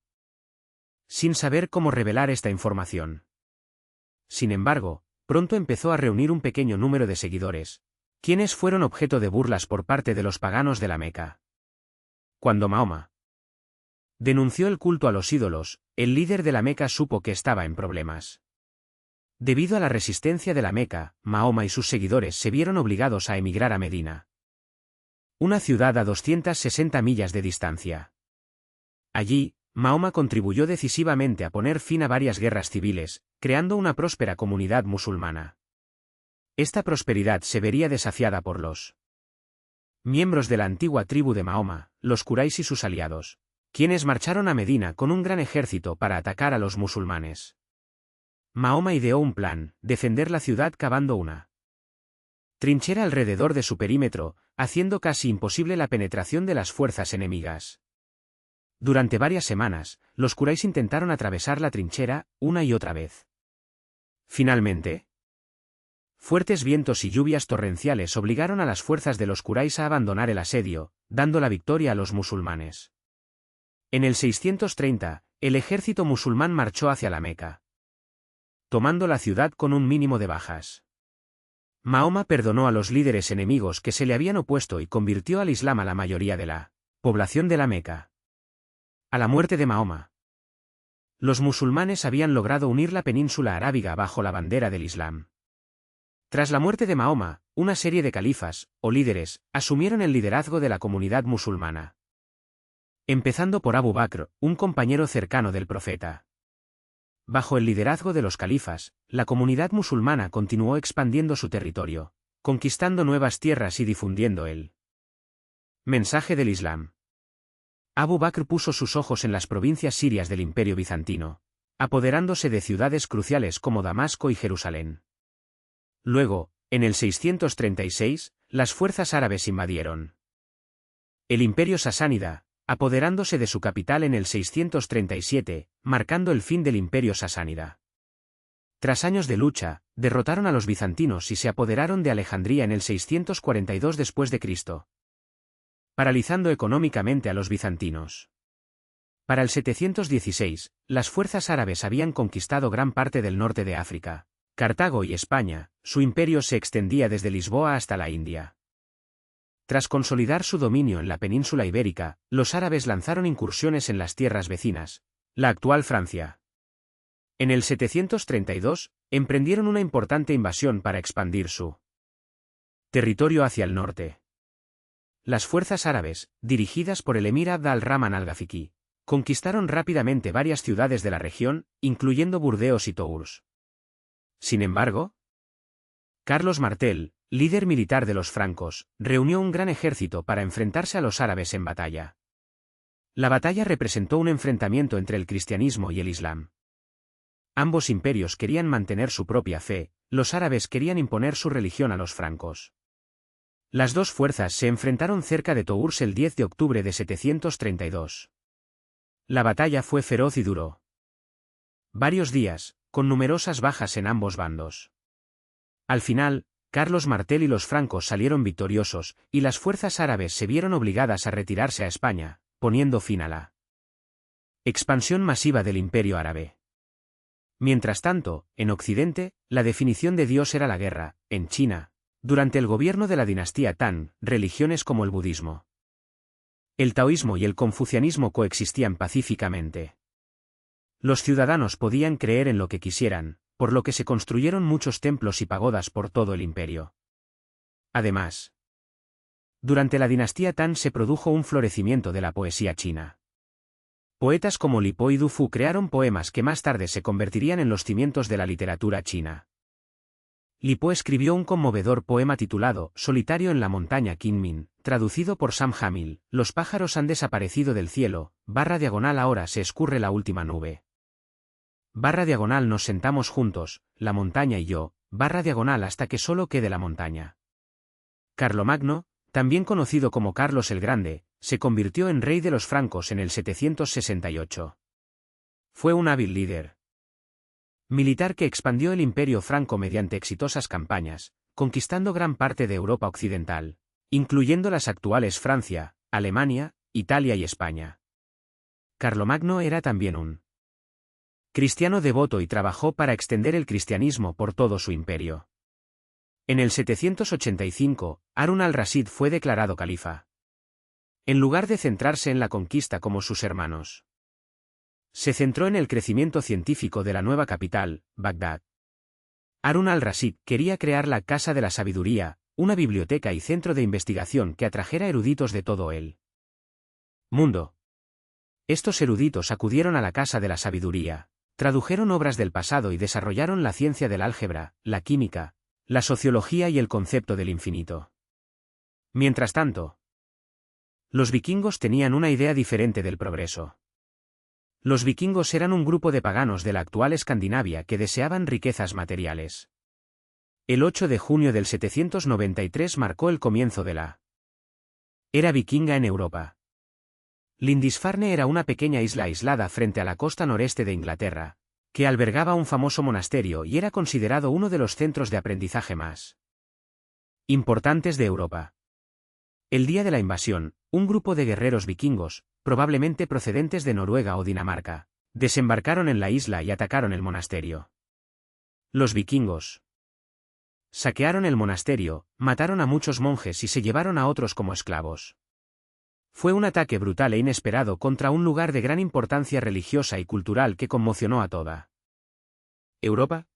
sin saber cómo revelar esta información. Sin embargo, pronto empezó a reunir un pequeño número de seguidores, quienes fueron objeto de burlas por parte de los paganos de la Meca. Cuando Mahoma denunció el culto a los ídolos, el líder de la Meca supo que estaba en problemas. Debido a la resistencia de la Meca, Mahoma y sus seguidores se vieron obligados a emigrar a Medina, una ciudad a 260 millas de distancia. Allí, Mahoma contribuyó decisivamente a poner fin a varias guerras civiles, creando una próspera comunidad musulmana. Esta prosperidad se vería desafiada por los miembros de la antigua tribu de Mahoma, los Quraysh y sus aliados, quienes marcharon a Medina con un gran ejército para atacar a los musulmanes. Mahoma ideó un plan: defender la ciudad cavando una trinchera alrededor de su perímetro, haciendo casi imposible la penetración de las fuerzas enemigas. Durante varias semanas, los Quraysh intentaron atravesar la trinchera, una y otra vez. Finalmente, fuertes vientos y lluvias torrenciales obligaron a las fuerzas de los Quraysh a abandonar el asedio, dando la victoria a los musulmanes. En el 630, el ejército musulmán marchó hacia la Meca, tomando la ciudad con un mínimo de bajas. Mahoma perdonó a los líderes enemigos que se le habían opuesto y convirtió al Islam a la mayoría de la población de la Meca. A la muerte de Mahoma, los musulmanes habían logrado unir la península arábiga bajo la bandera del Islam. Tras la muerte de Mahoma, una serie de califas, o líderes, asumieron el liderazgo de la comunidad musulmana. Empezando por Abu Bakr, un compañero cercano del profeta. Bajo el liderazgo de los califas, la comunidad musulmana continuó expandiendo su territorio, conquistando nuevas tierras y difundiendo el mensaje del Islam. Abu Bakr puso sus ojos en las provincias sirias del Imperio bizantino, apoderándose de ciudades cruciales como Damasco y Jerusalén. Luego, en el 636, las fuerzas árabes invadieron el Imperio sasánida, apoderándose de su capital en el 637, marcando el fin del Imperio sasánida. Tras años de lucha, derrotaron a los bizantinos y se apoderaron de Alejandría en el 642 después de Cristo, paralizando económicamente a los bizantinos. Para el 716, las fuerzas árabes habían conquistado gran parte del norte de África, Cartago y España. Su imperio se extendía desde Lisboa hasta la India. Tras consolidar su dominio en la península ibérica, los árabes lanzaron incursiones en las tierras vecinas, la actual Francia. En el 732, emprendieron una importante invasión para expandir su territorio hacia el norte. Las fuerzas árabes, dirigidas por el emir Abd al-Rahman al-Ghafiqi, conquistaron rápidamente varias ciudades de la región, incluyendo Burdeos y Tours. Sin embargo, Carlos Martel, líder militar de los francos, reunió un gran ejército para enfrentarse a los árabes en batalla. La batalla representó un enfrentamiento entre el cristianismo y el Islam. Ambos imperios querían mantener su propia fe, los árabes querían imponer su religión a los francos. Las dos fuerzas se enfrentaron cerca de Tours el 10 de octubre de 732. La batalla fue feroz y duró varios días, con numerosas bajas en ambos bandos. Al final, Carlos Martel y los francos salieron victoriosos, y las fuerzas árabes se vieron obligadas a retirarse a España, poniendo fin a la expansión masiva del Imperio árabe. Mientras tanto, en Occidente, la definición de Dios era la guerra. En China, durante el gobierno de la dinastía Tang, religiones como el budismo, el taoísmo y el confucianismo coexistían pacíficamente. Los ciudadanos podían creer en lo que quisieran, por lo que se construyeron muchos templos y pagodas por todo el imperio. Además, durante la dinastía Tang se produjo un florecimiento de la poesía china. Poetas como Li Po y Du Fu crearon poemas que más tarde se convertirían en los cimientos de la literatura china. Li Po escribió un conmovedor poema titulado Solitario en la montaña Kinmen, traducido por Sam Hamill: los pájaros han desaparecido del cielo, / ahora se escurre la última nube. / nos sentamos juntos, la montaña y yo, / hasta que solo quede la montaña. Carlomagno, también conocido como Carlos el Grande, se convirtió en rey de los francos en el 768. Fue un hábil líder militar que expandió el imperio franco mediante exitosas campañas, conquistando gran parte de Europa occidental, incluyendo las actuales Francia, Alemania, Italia y España. Carlomagno era también un cristiano devoto y trabajó para extender el cristianismo por todo su imperio. En el 785, Harun al-Rashid fue declarado califa. En lugar de centrarse en la conquista como sus hermanos, se centró en el crecimiento científico de la nueva capital, Bagdad. Harun al-Rashid quería crear la Casa de la Sabiduría, una biblioteca y centro de investigación que atrajera eruditos de todo el mundo. Estos eruditos acudieron a la casa de la sabiduría, tradujeron obras del pasado y desarrollaron la ciencia del álgebra, la química, la sociología y el concepto del infinito. Mientras tanto, los vikingos tenían una idea diferente del progreso. Los vikingos eran un grupo de paganos de la actual Escandinavia que deseaban riquezas materiales. El 8 de junio del 793 marcó el comienzo de la era vikinga en Europa. Lindisfarne era una pequeña isla aislada frente a la costa noreste de Inglaterra, que albergaba un famoso monasterio y era considerado uno de los centros de aprendizaje más importantes de Europa. El día de la invasión, un grupo de guerreros vikingos, probablemente procedentes de Noruega o Dinamarca, desembarcaron en la isla y atacaron el monasterio. Los vikingos saquearon el monasterio, mataron a muchos monjes y se llevaron a otros como esclavos. Fue un ataque brutal e inesperado contra un lugar de gran importancia religiosa y cultural que conmocionó a toda Europa.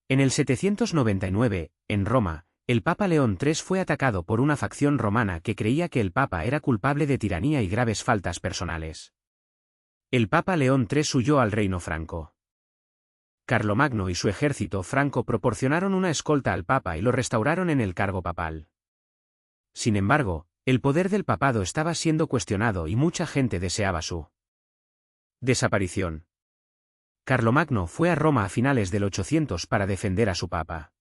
En el 799, en Roma, el Papa León III fue atacado por una facción romana que creía que el Papa era culpable de tiranía y graves faltas personales. El Papa León III huyó al reino franco. Carlomagno y su ejército franco proporcionaron una escolta al Papa y lo restauraron en el cargo papal. Sin embargo, el poder del papado estaba siendo cuestionado y mucha gente deseaba su desaparición. Carlomagno fue a Roma a finales del 800 para defender a su papa.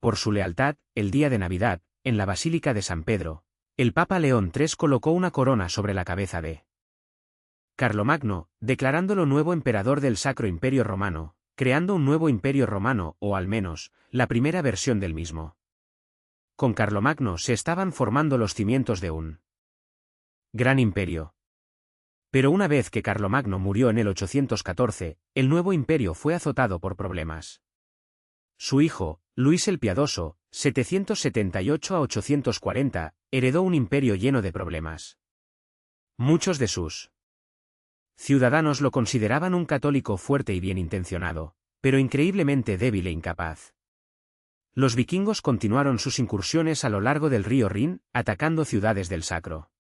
Por su lealtad, el día de Navidad, en la Basílica de San Pedro, el Papa León III colocó una corona sobre la cabeza de Carlomagno, declarándolo nuevo emperador del Sacro Imperio Romano, creando un nuevo imperio romano, o al menos, la primera versión del mismo. Con Carlomagno se estaban formando los cimientos de un gran imperio. Pero una vez que Carlomagno murió en el 814, el nuevo imperio fue azotado por problemas. Su hijo, Luis el Piadoso, 778 a 840, heredó un imperio lleno de problemas. Muchos de sus ciudadanos lo consideraban un católico fuerte y bien intencionado, pero increíblemente débil e incapaz. Los vikingos continuaron sus incursiones a lo largo del río Rin, atacando ciudades del Sacro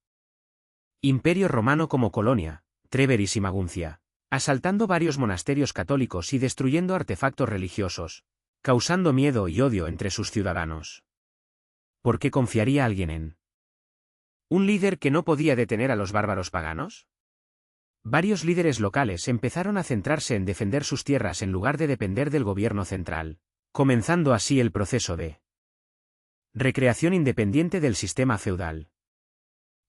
Imperio Romano como Colonia, Treveris y Maguncia, asaltando varios monasterios católicos y destruyendo artefactos religiosos, causando miedo y odio entre sus ciudadanos. ¿Por qué confiaría alguien en un líder que no podía detener a los bárbaros paganos? Varios líderes locales empezaron a centrarse en defender sus tierras en lugar de depender del gobierno central, comenzando así el proceso de recreación independiente del sistema feudal.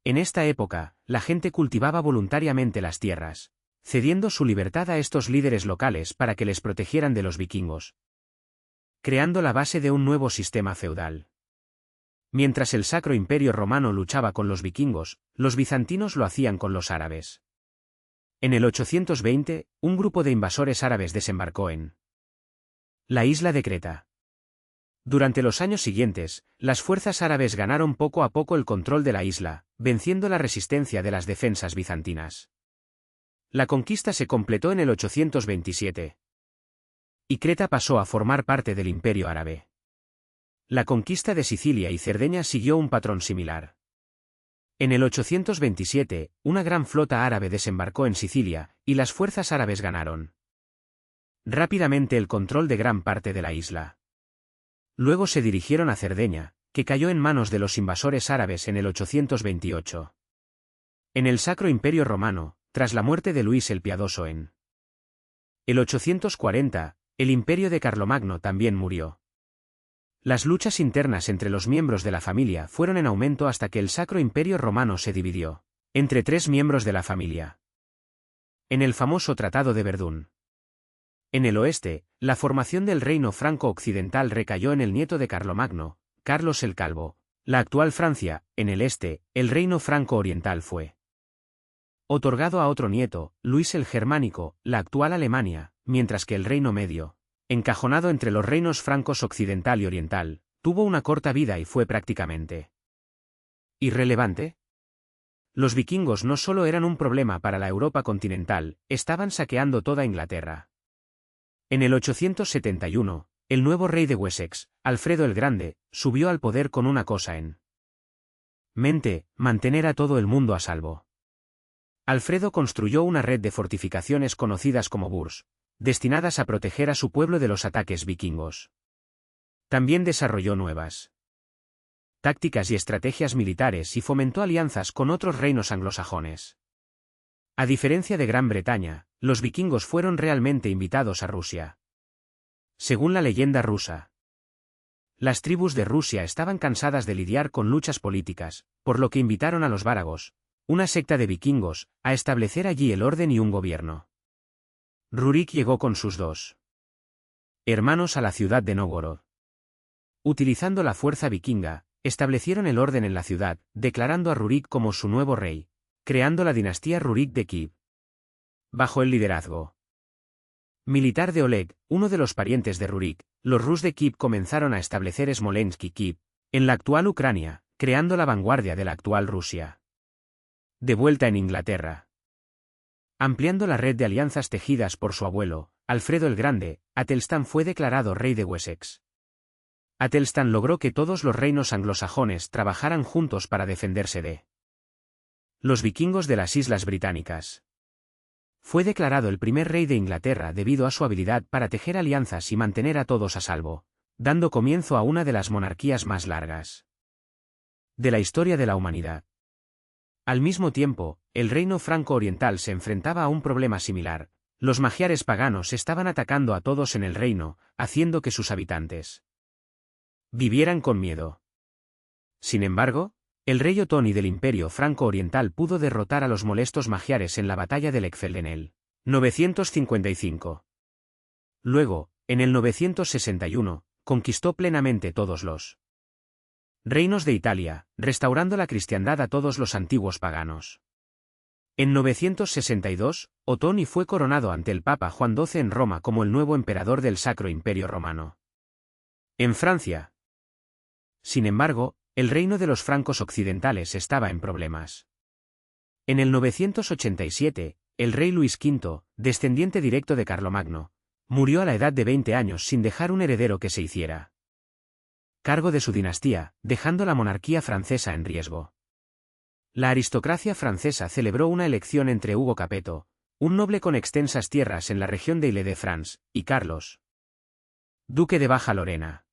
En esta época, la gente cultivaba voluntariamente las tierras, cediendo su libertad a estos líderes locales para que les protegieran de los vikingos, creando la base de un nuevo sistema feudal. Mientras el Sacro Imperio Romano luchaba con los vikingos, los bizantinos lo hacían con los árabes. En el 820, un grupo de invasores árabes desembarcó en la isla de Creta. Durante los años siguientes, las fuerzas árabes ganaron poco a poco el control de la isla, venciendo la resistencia de las defensas bizantinas. La conquista se completó en el 827. Y Creta pasó a formar parte del Imperio Árabe. La conquista de Sicilia y Cerdeña siguió un patrón similar. En el 827, una gran flota árabe desembarcó en Sicilia, y las fuerzas árabes ganaron rápidamente el control de gran parte de la isla. Luego se dirigieron a Cerdeña, que cayó en manos de los invasores árabes en el 828. En el Sacro Imperio Romano, tras la muerte de Luis el Piadoso en el 840, el imperio de Carlomagno también murió. Las luchas internas entre los miembros de la familia fueron en aumento hasta que el Sacro Imperio Romano se dividió entre tres miembros de la familia. En el famoso Tratado de Verdún. En el oeste, la formación del reino franco-occidental recayó en el nieto de Carlomagno, Carlos el Calvo. La actual Francia, en el este, el reino franco-oriental fue otorgado a otro nieto, Luis el Germánico, la actual Alemania, mientras que el reino medio, encajonado entre los reinos francos occidental y oriental, tuvo una corta vida y fue prácticamente irrelevante. Los vikingos no solo eran un problema para la Europa continental, estaban saqueando toda Inglaterra. En el 871, el nuevo rey de Wessex, Alfredo el Grande, subió al poder con una cosa en mente: mantener a todo el mundo a salvo. Alfredo construyó una red de fortificaciones conocidas como Burs, destinadas a proteger a su pueblo de los ataques vikingos. También desarrolló nuevas tácticas y estrategias militares y fomentó alianzas con otros reinos anglosajones. A diferencia de Gran Bretaña, los vikingos fueron realmente invitados a Rusia. Según la leyenda rusa, las tribus de Rusia estaban cansadas de lidiar con luchas políticas, por lo que invitaron a los váragos, una secta de vikingos, a establecer allí el orden y un gobierno. Rurik llegó con sus dos hermanos a la ciudad de Nóvgorod. Utilizando la fuerza vikinga, establecieron el orden en la ciudad, declarando a Rurik como su nuevo rey, creando la dinastía Rurik de Kiev. Bajo el liderazgo militar de Oleg, uno de los parientes de Rurik, los Rus de Kiev comenzaron a establecer Smolensk y Kiev, en la actual Ucrania, creando la vanguardia de la actual Rusia. De vuelta en Inglaterra. Ampliando la red de alianzas tejidas por su abuelo, Alfredo el Grande, Atelstan fue declarado rey de Wessex. Atelstan logró que todos los reinos anglosajones trabajaran juntos para defenderse de los vikingos de las Islas Británicas. Fue declarado el primer rey de Inglaterra debido a su habilidad para tejer alianzas y mantener a todos a salvo, dando comienzo a una de las monarquías más largas de la historia de la humanidad. Al mismo tiempo, el reino franco-oriental se enfrentaba a un problema similar. Los magiares paganos estaban atacando a todos en el reino, haciendo que sus habitantes vivieran con miedo. Sin embargo, el rey Otoni del Imperio Franco-Oriental pudo derrotar a los molestos magiares en la batalla de Lechfeld en el 955. Luego, en el 961, conquistó plenamente todos los reinos de Italia, restaurando la cristiandad a todos los antiguos paganos. En 962, Otoni fue coronado ante el Papa Juan XII en Roma como el nuevo emperador del Sacro Imperio Romano. En Francia, sin embargo, el reino de los francos occidentales estaba en problemas. En el 987, el rey Luis V, descendiente directo de Carlomagno, murió a la edad de 20 años sin dejar un heredero que se hiciera cargo de su dinastía, dejando la monarquía francesa en riesgo. La aristocracia francesa celebró una elección entre Hugo Capeto, un noble con extensas tierras en la región de Ile-de-France, y Carlos, duque de Baja Lorena.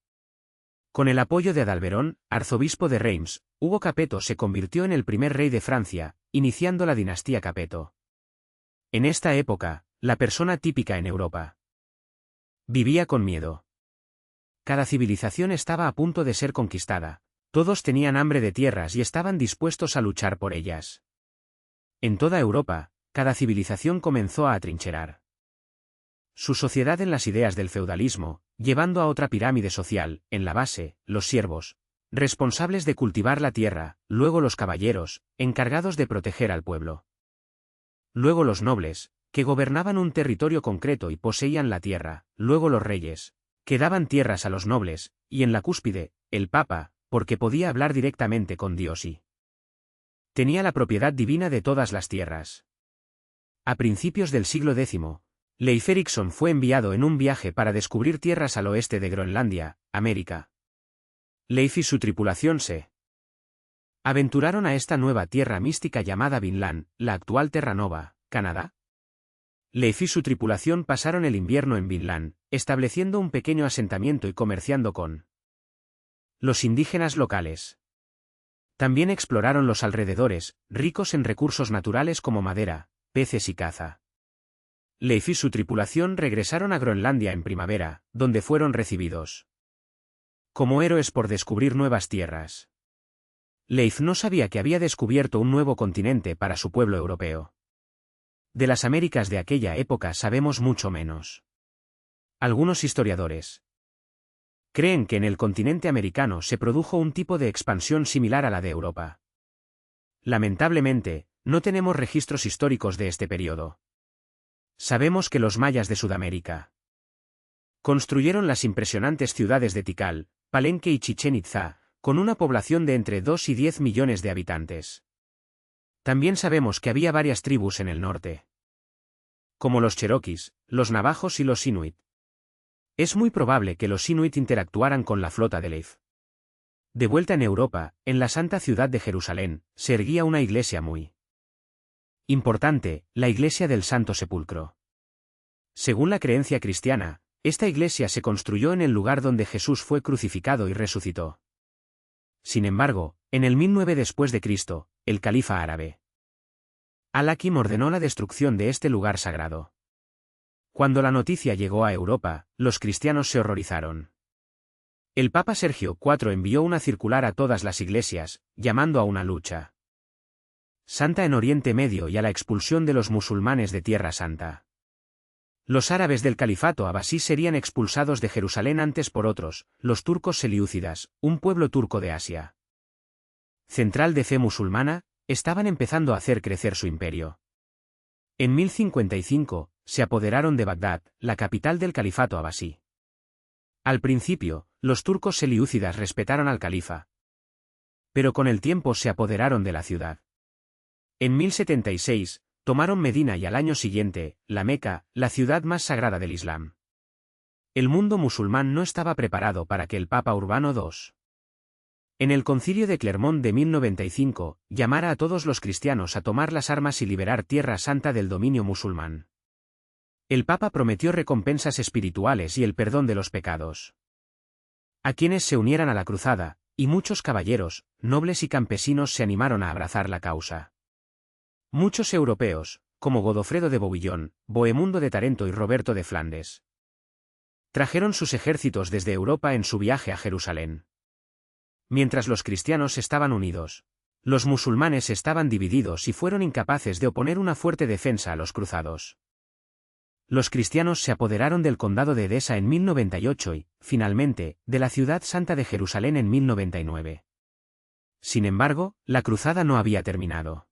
Con el apoyo de Adalberón, arzobispo de Reims, Hugo Capeto se convirtió en el primer rey de Francia, iniciando la dinastía Capeto. En esta época, la persona típica en Europa vivía con miedo. Cada civilización estaba a punto de ser conquistada, todos tenían hambre de tierras y estaban dispuestos a luchar por ellas. En toda Europa, cada civilización comenzó a atrincherar su sociedad en las ideas del feudalismo, llevando a otra pirámide social, en la base, los siervos, responsables de cultivar la tierra, luego los caballeros, encargados de proteger al pueblo. Luego los nobles, que gobernaban un territorio concreto y poseían la tierra, luego los reyes, que daban tierras a los nobles, y en la cúspide, el Papa, porque podía hablar directamente con Dios y tenía la propiedad divina de todas las tierras. A principios del siglo X, Leif Erikson fue enviado en un viaje para descubrir tierras al oeste de Groenlandia, América. Leif y su tripulación se aventuraron a esta nueva tierra mística llamada Vinland, la actual Terranova, Canadá. Leif y su tripulación pasaron el invierno en Vinland, estableciendo un pequeño asentamiento y comerciando con los indígenas locales. También exploraron los alrededores, ricos en recursos naturales como madera, peces y caza. Leif y su tripulación regresaron a Groenlandia en primavera, donde fueron recibidos como héroes por descubrir nuevas tierras. Leif no sabía que había descubierto un nuevo continente para su pueblo europeo. De las Américas de aquella época sabemos mucho menos. Algunos historiadores creen que en el continente americano se produjo un tipo de expansión similar a la de Europa. Lamentablemente, no tenemos registros históricos de este periodo. Sabemos que los mayas de Sudamérica construyeron las impresionantes ciudades de Tikal, Palenque y Chichén Itzá, con una población de entre 2 y 10 millones de habitantes. También sabemos que había varias tribus en el norte, como los cherokees, los navajos y los inuit. Es muy probable que los inuit interactuaran con la flota de Leif. De vuelta en Europa, en la santa ciudad de Jerusalén, se erguía una iglesia muy Importante, la Iglesia del Santo Sepulcro. Según la creencia cristiana, esta iglesia se construyó en el lugar donde Jesús fue crucificado y resucitó. Sin embargo, en el 1009 después de Cristo, el califa árabe Al-Hakim ordenó la destrucción de este lugar sagrado. Cuando la noticia llegó a Europa, los cristianos se horrorizaron. El Papa Sergio IV envió una circular a todas las iglesias, llamando a una lucha santa en Oriente Medio y a la expulsión de los musulmanes de Tierra Santa. Los árabes del califato abasí serían expulsados de Jerusalén antes por otros, los turcos seliúcidas, un pueblo turco de Asia central de fe musulmana, estaban empezando a hacer crecer su imperio. En 1055, se apoderaron de Bagdad, la capital del califato abasí. Al principio, los turcos seliúcidas respetaron al califa, pero con el tiempo se apoderaron de la ciudad. En 1076, tomaron Medina y al año siguiente, la Meca, la ciudad más sagrada del Islam. El mundo musulmán no estaba preparado para que el Papa Urbano II, en el Concilio de Clermont de 1095, llamara a todos los cristianos a tomar las armas y liberar Tierra Santa del dominio musulmán. El Papa prometió recompensas espirituales y el perdón de los pecados a quienes se unieran a la cruzada, y muchos caballeros, nobles y campesinos se animaron a abrazar la causa. Muchos europeos, como Godofredo de Bouillon, Bohemundo de Tarento y Roberto de Flandes, trajeron sus ejércitos desde Europa en su viaje a Jerusalén. Mientras los cristianos estaban unidos, los musulmanes estaban divididos y fueron incapaces de oponer una fuerte defensa a los cruzados. Los cristianos se apoderaron del condado de Edesa en 1098 y, finalmente, de la ciudad santa de Jerusalén en 1099. Sin embargo, la cruzada no había terminado.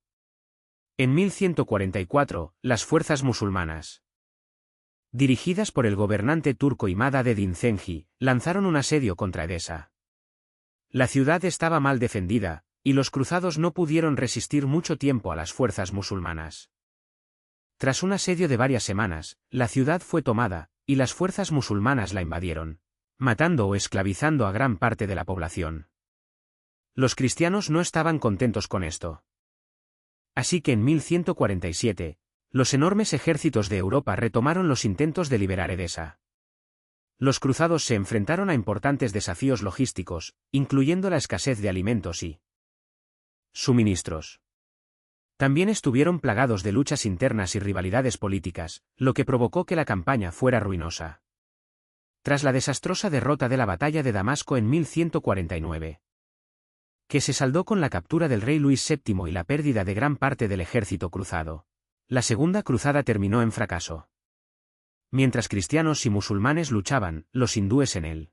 En 1144, las fuerzas musulmanas, dirigidas por el gobernante turco Imad ad-Din Zengi, lanzaron un asedio contra Edesa. La ciudad estaba mal defendida, y los cruzados no pudieron resistir mucho tiempo a las fuerzas musulmanas. Tras un asedio de varias semanas, la ciudad fue tomada, y las fuerzas musulmanas la invadieron, matando o esclavizando a gran parte de la población. Los cristianos no estaban contentos con esto. Así que en 1147, los enormes ejércitos de Europa retomaron los intentos de liberar Edesa. Los cruzados se enfrentaron a importantes desafíos logísticos, incluyendo la escasez de alimentos y suministros. También estuvieron plagados de luchas internas y rivalidades políticas, lo que provocó que la campaña fuera ruinosa. Tras la desastrosa derrota de la batalla de Damasco en 1149, que se saldó con la captura del rey Luis VII y la pérdida de gran parte del ejército cruzado, la segunda cruzada terminó en fracaso. Mientras cristianos y musulmanes luchaban, los hindúes en el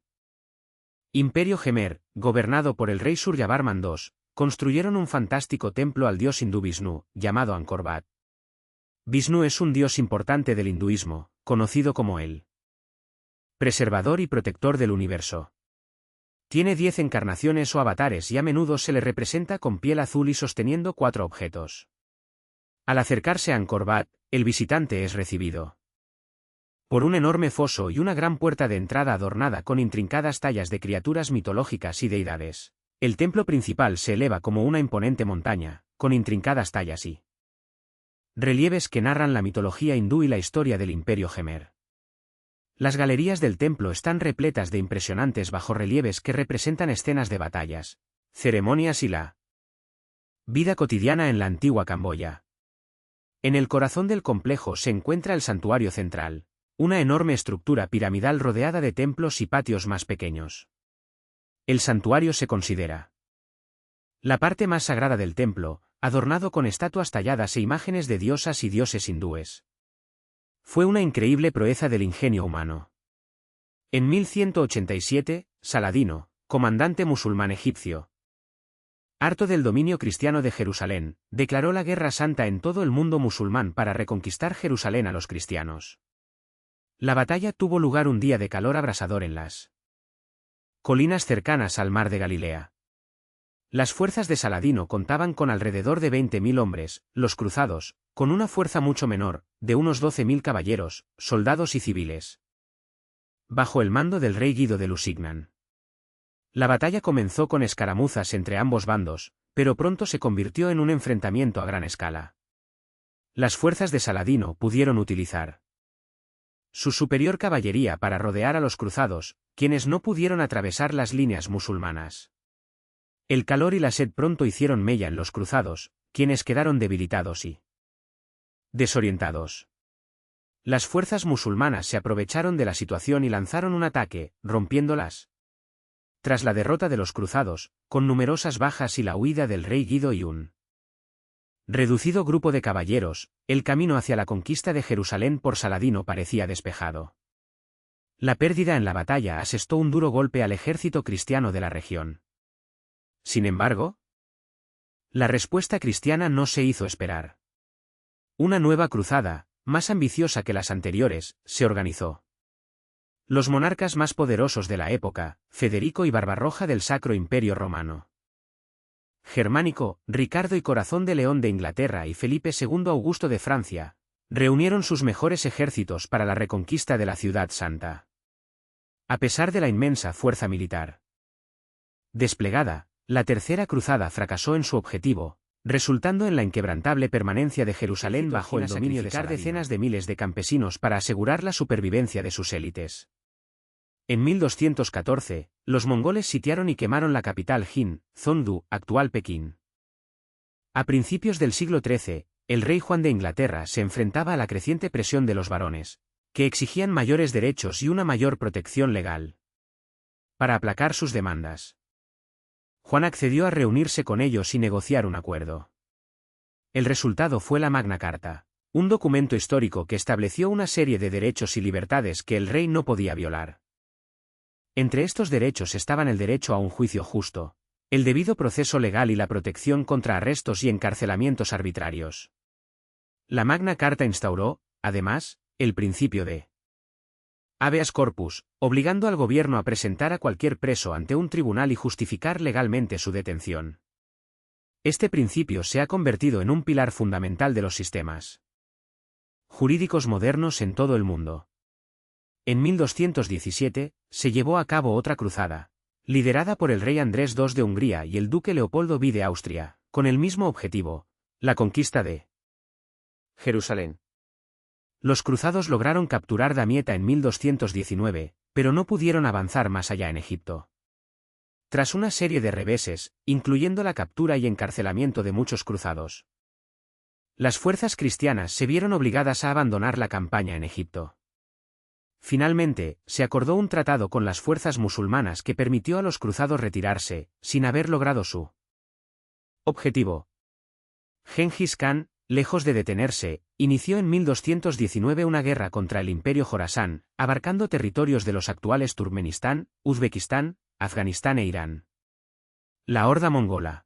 Imperio Gemer, gobernado por el rey Suryavarman II, construyeron un fantástico templo al dios hindú Vishnu, llamado Angkor Wat. Vishnu es un dios importante del hinduismo, conocido como el preservador y protector del universo. Tiene 10 encarnaciones o avatares y a menudo se le representa con piel azul y sosteniendo 4 objetos. Al acercarse a Angkor Wat, el visitante es recibido por un enorme foso y una gran puerta de entrada adornada con intrincadas tallas de criaturas mitológicas y deidades. El templo principal se eleva como una imponente montaña, con intrincadas tallas y relieves que narran la mitología hindú y la historia del Imperio Gemer. Las galerías del templo están repletas de impresionantes bajorrelieves que representan escenas de batallas, ceremonias y la vida cotidiana en la antigua Camboya. En el corazón del complejo se encuentra el santuario central, una enorme estructura piramidal rodeada de templos y patios más pequeños. El santuario se considera la parte más sagrada del templo, adornado con estatuas talladas e imágenes de diosas y dioses hindúes. Fue una increíble proeza del ingenio humano. En 1187, Saladino, comandante musulmán egipcio, harto del dominio cristiano de Jerusalén, declaró la guerra santa en todo el mundo musulmán para reconquistar Jerusalén a los cristianos. La batalla tuvo lugar un día de calor abrasador en las colinas cercanas al mar de Galilea. Las fuerzas de Saladino contaban con alrededor de 20.000 hombres, los cruzados, con una fuerza mucho menor, de unos 12.000 caballeros, soldados y civiles, bajo el mando del rey Guido de Lusignan. La batalla comenzó con escaramuzas entre ambos bandos, pero pronto se convirtió en un enfrentamiento a gran escala. Las fuerzas de Saladino pudieron utilizar su superior caballería para rodear a los cruzados, quienes no pudieron atravesar las líneas musulmanas. El calor y la sed pronto hicieron mella en los cruzados, quienes quedaron debilitados y desorientados. Las fuerzas musulmanas se aprovecharon de la situación y lanzaron un ataque, rompiéndolas. Tras la derrota de los cruzados, con numerosas bajas y la huida del rey Guido y un reducido grupo de caballeros, el camino hacia la conquista de Jerusalén por Saladino parecía despejado. La pérdida en la batalla asestó un duro golpe al ejército cristiano de la región. Sin embargo, la respuesta cristiana no se hizo esperar. Una nueva cruzada, más ambiciosa que las anteriores, se organizó. Los monarcas más poderosos de la época, Federico y Barbarroja del Sacro Imperio Romano, Germánico, Ricardo y Corazón de León de Inglaterra y Felipe II Augusto de Francia, reunieron sus mejores ejércitos para la reconquista de la Ciudad Santa. A pesar de la inmensa fuerza militar desplegada, la Tercera Cruzada fracasó en su objetivo, resultando en la inquebrantable permanencia de Jerusalén bajo el dominio de decenas de miles de campesinos para asegurar la supervivencia de sus élites. En 1214, los mongoles sitiaron y quemaron la capital Jin, Zhongdu, actual Pekín. A principios del siglo XIII, el rey Juan de Inglaterra se enfrentaba a la creciente presión de los varones, que exigían mayores derechos y una mayor protección legal. Para aplacar sus demandas, Juan accedió a reunirse con ellos y negociar un acuerdo. El resultado fue la Magna Carta, un documento histórico que estableció una serie de derechos y libertades que el rey no podía violar. Entre estos derechos estaban el derecho a un juicio justo, el debido proceso legal y la protección contra arrestos y encarcelamientos arbitrarios. La Magna Carta instauró, además, el principio de habeas corpus, obligando al gobierno a presentar a cualquier preso ante un tribunal y justificar legalmente su detención. Este principio se ha convertido en un pilar fundamental de los sistemas jurídicos modernos en todo el mundo. En 1217, se llevó a cabo otra cruzada, liderada por el rey Andrés II de Hungría y el duque Leopoldo V de Austria, con el mismo objetivo, la conquista de Jerusalén. Los cruzados lograron capturar Damieta en 1219, pero no pudieron avanzar más allá en Egipto. Tras una serie de reveses, incluyendo la captura y encarcelamiento de muchos cruzados, las fuerzas cristianas se vieron obligadas a abandonar la campaña en Egipto. Finalmente, se acordó un tratado con las fuerzas musulmanas que permitió a los cruzados retirarse, sin haber logrado su objetivo. Gengis Khan, lejos de detenerse, inició en 1219 una guerra contra el Imperio Jorasán, abarcando territorios de los actuales Turkmenistán, Uzbekistán, Afganistán e Irán. La horda mongola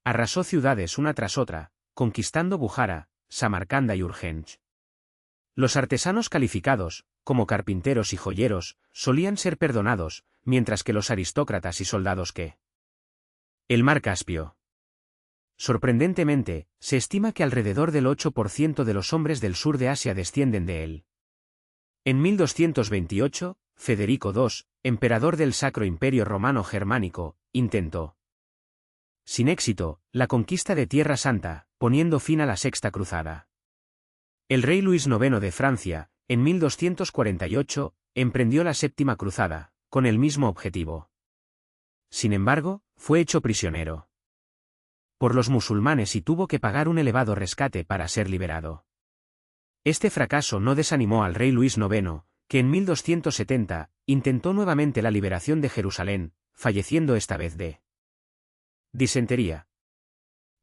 arrasó ciudades una tras otra, conquistando Bujara, Samarcanda y Urgench. Los artesanos calificados, como carpinteros y joyeros, solían ser perdonados, mientras que los aristócratas y soldados que el mar Caspio. Sorprendentemente, se estima que alrededor del 8% de los hombres del sur de Asia descienden de él. En 1228, Federico II, emperador del Sacro Imperio Romano Germánico, intentó, sin éxito, la conquista de Tierra Santa, poniendo fin a la Sexta Cruzada. El rey Luis IX de Francia, en 1248, emprendió la Séptima Cruzada, con el mismo objetivo. Sin embargo, fue hecho prisionero por los musulmanes y tuvo que pagar un elevado rescate para ser liberado. Este fracaso no desanimó al rey Luis IX, que en 1270, intentó nuevamente la liberación de Jerusalén, falleciendo esta vez de disentería.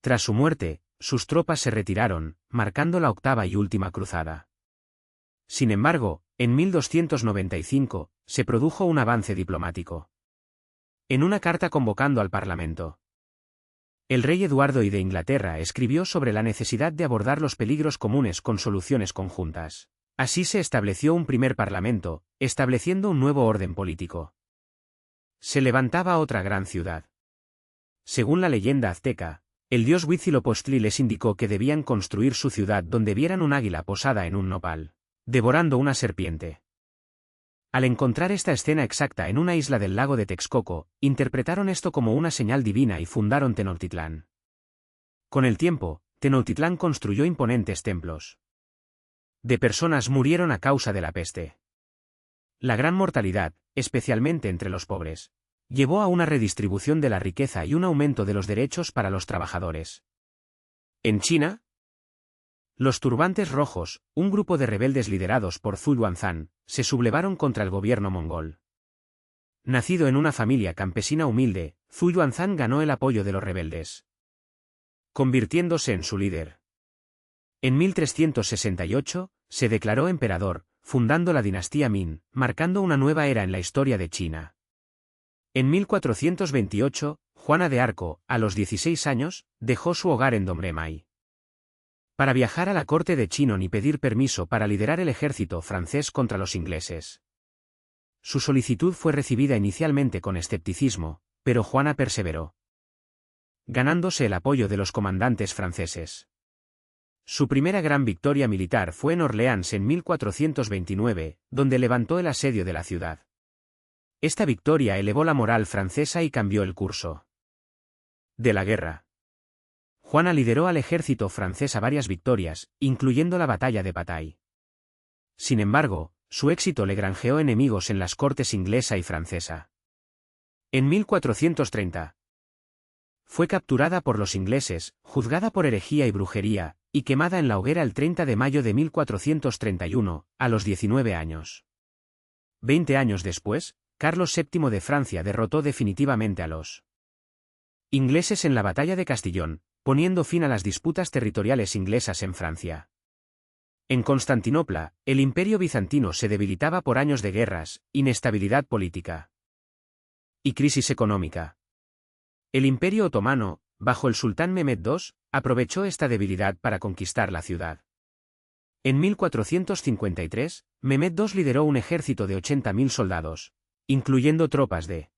Tras su muerte, sus tropas se retiraron, marcando la octava y última cruzada. Sin embargo, en 1295, se produjo un avance diplomático. En una carta convocando al Parlamento, el rey Eduardo I de Inglaterra escribió sobre la necesidad de abordar los peligros comunes con soluciones conjuntas. Así se estableció un primer parlamento, estableciendo un nuevo orden político. Se levantaba otra gran ciudad. Según la leyenda azteca, el dios Huitzilopochtli les indicó que debían construir su ciudad donde vieran un águila posada en un nopal, devorando una serpiente. Al encontrar esta escena exacta en una isla del lago de Texcoco, interpretaron esto como una señal divina y fundaron Tenochtitlán. Con el tiempo, Tenochtitlán construyó imponentes templos. De personas murieron a causa de la peste. La gran mortalidad, especialmente entre los pobres, llevó a una redistribución de la riqueza y un aumento de los derechos para los trabajadores. En China, los turbantes rojos, un grupo de rebeldes liderados por Zhu Yuanzhang, se sublevaron contra el gobierno mongol. Nacido en una familia campesina humilde, Zhu Yuanzhang ganó el apoyo de los rebeldes, convirtiéndose en su líder. En 1368, se declaró emperador, fundando la dinastía Ming, marcando una nueva era en la historia de China. En 1428, Juana de Arco, a los 16 años, dejó su hogar en Domremy para viajar a la corte de Chinon y pedir permiso para liderar el ejército francés contra los ingleses. Su solicitud fue recibida inicialmente con escepticismo, pero Juana perseveró, ganándose el apoyo de los comandantes franceses. Su primera gran victoria militar fue en Orleans en 1429, donde levantó el asedio de la ciudad. Esta victoria elevó la moral francesa y cambió el curso de la guerra. Juana lideró al ejército francés a varias victorias, incluyendo la batalla de Patay. Sin embargo, su éxito le granjeó enemigos en las cortes inglesa y francesa. En 1430, fue capturada por los ingleses, juzgada por herejía y brujería, y quemada en la hoguera el 30 de mayo de 1431, a los 19 años. 20 años después, Carlos VII de Francia derrotó definitivamente a los ingleses en la batalla de Castillón, poniendo fin a las disputas territoriales inglesas en Francia. En Constantinopla, el Imperio bizantino se debilitaba por años de guerras, inestabilidad política y crisis económica. El Imperio otomano, bajo el sultán Mehmed II, aprovechó esta debilidad para conquistar la ciudad. En 1453, Mehmed II lideró un ejército de 80.000 soldados, incluyendo tropas de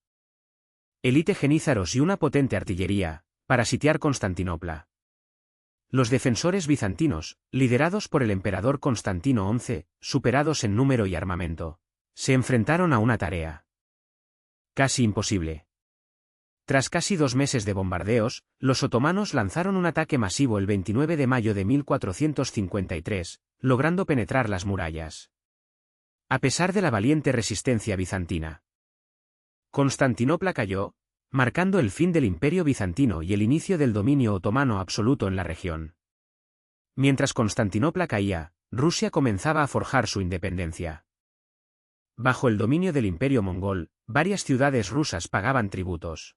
élite genízaros y una potente artillería, para sitiar Constantinopla. Los defensores bizantinos, liderados por el emperador Constantino XI, superados en número y armamento, se enfrentaron a una tarea casi imposible. Tras casi 2 meses de bombardeos, los otomanos lanzaron un ataque masivo el 29 de mayo de 1453, logrando penetrar las murallas. A pesar de la valiente resistencia bizantina, Constantinopla cayó, marcando el fin del Imperio bizantino y el inicio del dominio otomano absoluto en la región. Mientras Constantinopla caía, Rusia comenzaba a forjar su independencia. Bajo el dominio del Imperio mongol, varias ciudades rusas pagaban tributos.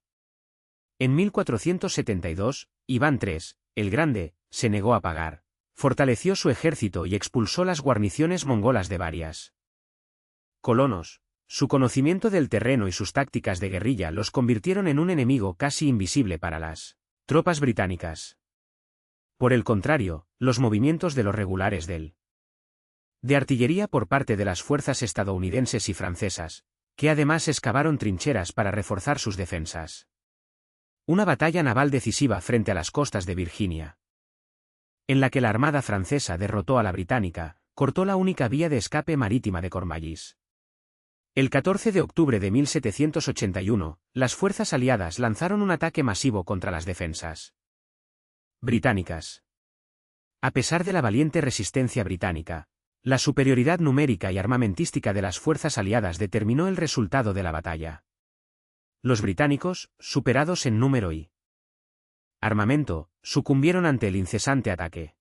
En 1472, Iván III, el Grande, se negó a pagar. Fortaleció su ejército y expulsó las guarniciones mongolas de varias colonos. Su conocimiento del terreno y sus tácticas de guerrilla los convirtieron en un enemigo casi invisible para las tropas británicas. Por el contrario, los movimientos de los regulares de artillería por parte de las fuerzas estadounidenses y francesas, que además excavaron trincheras para reforzar sus defensas. Una batalla naval decisiva frente a las costas de Virginia, en la que la armada francesa derrotó a la británica, cortó la única vía de escape marítima de Cornwallis. El 14 de octubre de 1781, las fuerzas aliadas lanzaron un ataque masivo contra las defensas británicas. A pesar de la valiente resistencia británica, la superioridad numérica y armamentística de las fuerzas aliadas determinó el resultado de la batalla. Los británicos, superados en número y armamento, sucumbieron ante el incesante ataque.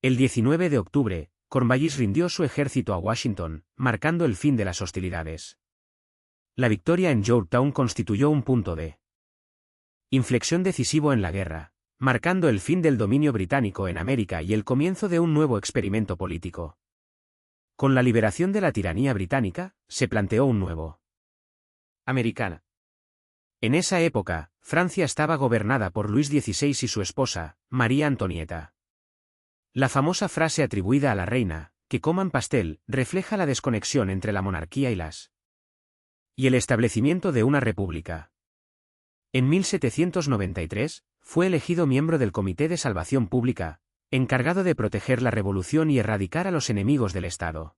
El 19 de octubre, Cornwallis rindió su ejército a Washington, marcando el fin de las hostilidades. La victoria en Yorktown constituyó un punto de inflexión decisivo en la guerra, marcando el fin del dominio británico en América y el comienzo de un nuevo experimento político. Con la liberación de la tiranía británica, se planteó un nuevo americana. En esa época, Francia estaba gobernada por Luis XVI y su esposa, María Antonieta. La famosa frase atribuida a la reina, que coman pastel, refleja la desconexión entre la monarquía y el establecimiento de una república. En 1793, fue elegido miembro del Comité de Salvación Pública, encargado de proteger la revolución y erradicar a los enemigos del Estado.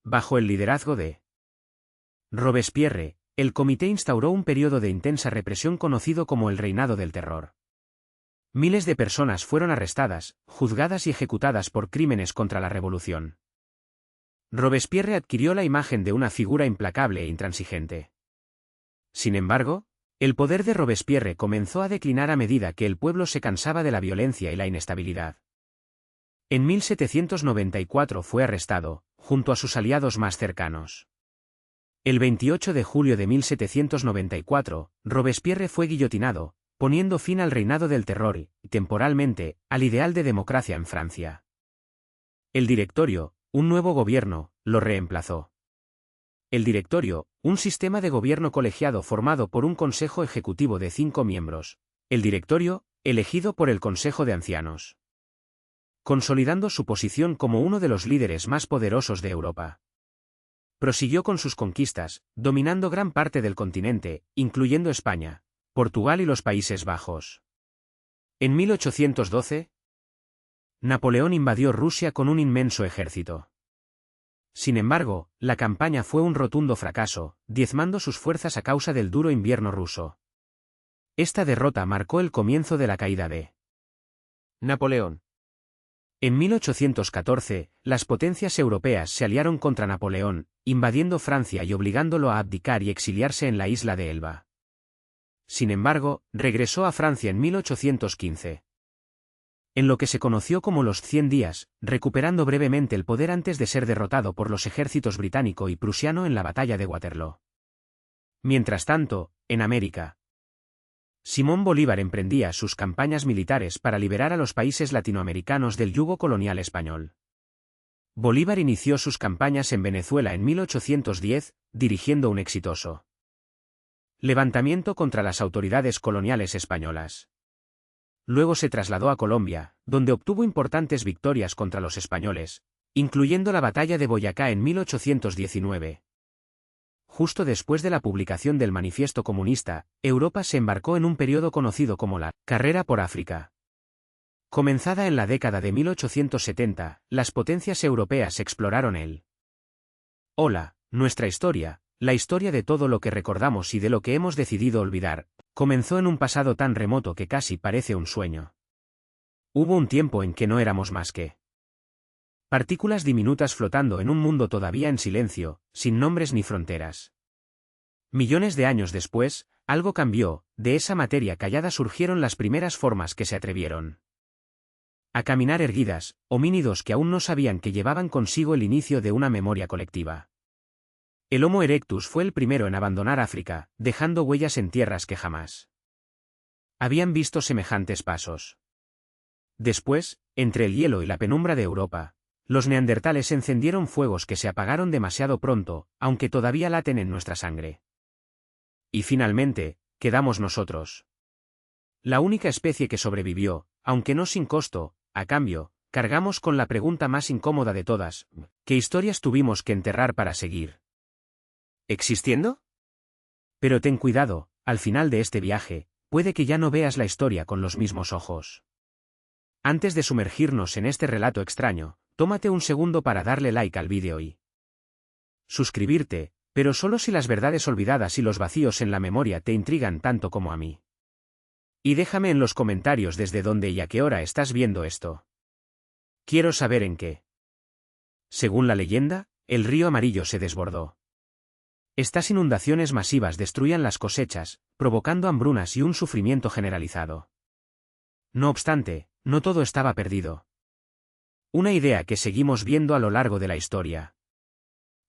Bajo el liderazgo de Robespierre, el comité instauró un periodo de intensa represión conocido como el Reinado del Terror. Miles de personas fueron arrestadas, juzgadas y ejecutadas por crímenes contra la revolución. Robespierre adquirió la imagen de una figura implacable e intransigente. Sin embargo, el poder de Robespierre comenzó a declinar a medida que el pueblo se cansaba de la violencia y la inestabilidad. En 1794 fue arrestado, junto a sus aliados más cercanos. El 28 de julio de 1794, Robespierre fue guillotinado, poniendo fin al reinado del terror y, temporalmente, al ideal de democracia en Francia. El Directorio, un nuevo gobierno, lo reemplazó. El Directorio, un sistema de gobierno colegiado formado por un consejo ejecutivo de 5 miembros. El Directorio, elegido por el Consejo de Ancianos. Consolidando su posición como uno de los líderes más poderosos de Europa. Prosiguió con sus conquistas, dominando gran parte del continente, incluyendo España, Portugal y los Países Bajos. En 1812, Napoleón invadió Rusia con un inmenso ejército. Sin embargo, la campaña fue un rotundo fracaso, diezmando sus fuerzas a causa del duro invierno ruso. Esta derrota marcó el comienzo de la caída de Napoleón. En 1814, las potencias europeas se aliaron contra Napoleón, invadiendo Francia y obligándolo a abdicar y exiliarse en la isla de Elba. Sin embargo, regresó a Francia en 1815. En lo que se conoció como los 100 días, recuperando brevemente el poder antes de ser derrotado por los ejércitos británico y prusiano en la batalla de Waterloo. Mientras tanto, en América, Simón Bolívar emprendía sus campañas militares para liberar a los países latinoamericanos del yugo colonial español. Bolívar inició sus campañas en Venezuela en 1810, dirigiendo un exitoso levantamiento contra las autoridades coloniales españolas. Luego se trasladó a Colombia, donde obtuvo importantes victorias contra los españoles, incluyendo la batalla de Boyacá en 1819. Justo después de la publicación del Manifiesto Comunista, Europa se embarcó en un periodo conocido como la Carrera por África. Comenzada en la década de 1870, las potencias europeas exploraron nuestra historia, la historia de todo lo que recordamos y de lo que hemos decidido olvidar, comenzó en un pasado tan remoto que casi parece un sueño. Hubo un tiempo en que no éramos más que partículas diminutas flotando en un mundo todavía en silencio, sin nombres ni fronteras. Millones de años después, algo cambió, de esa materia callada surgieron las primeras formas que se atrevieron a caminar erguidas, homínidos que aún no sabían que llevaban consigo el inicio de una memoria colectiva. El Homo erectus fue el primero en abandonar África, dejando huellas en tierras que jamás habían visto semejantes pasos. Después, entre el hielo y la penumbra de Europa, los neandertales encendieron fuegos que se apagaron demasiado pronto, aunque todavía laten en nuestra sangre. Y finalmente, quedamos nosotros. La única especie que sobrevivió, aunque no sin costo, a cambio, cargamos con la pregunta más incómoda de todas: ¿qué historias tuvimos que enterrar para seguir existiendo? Pero ten cuidado, al final de este viaje, puede que ya no veas la historia con los mismos ojos. Antes de sumergirnos en este relato extraño, tómate un segundo para darle like al vídeo y suscribirte, pero solo si las verdades olvidadas y los vacíos en la memoria te intrigan tanto como a mí. Y déjame en los comentarios desde dónde y a qué hora estás viendo esto. Quiero saber en qué. Según la leyenda, el río Amarillo se desbordó. Estas inundaciones masivas destruían las cosechas, provocando hambrunas y un sufrimiento generalizado. No obstante, no todo estaba perdido. Una idea que seguimos viendo a lo largo de la historia.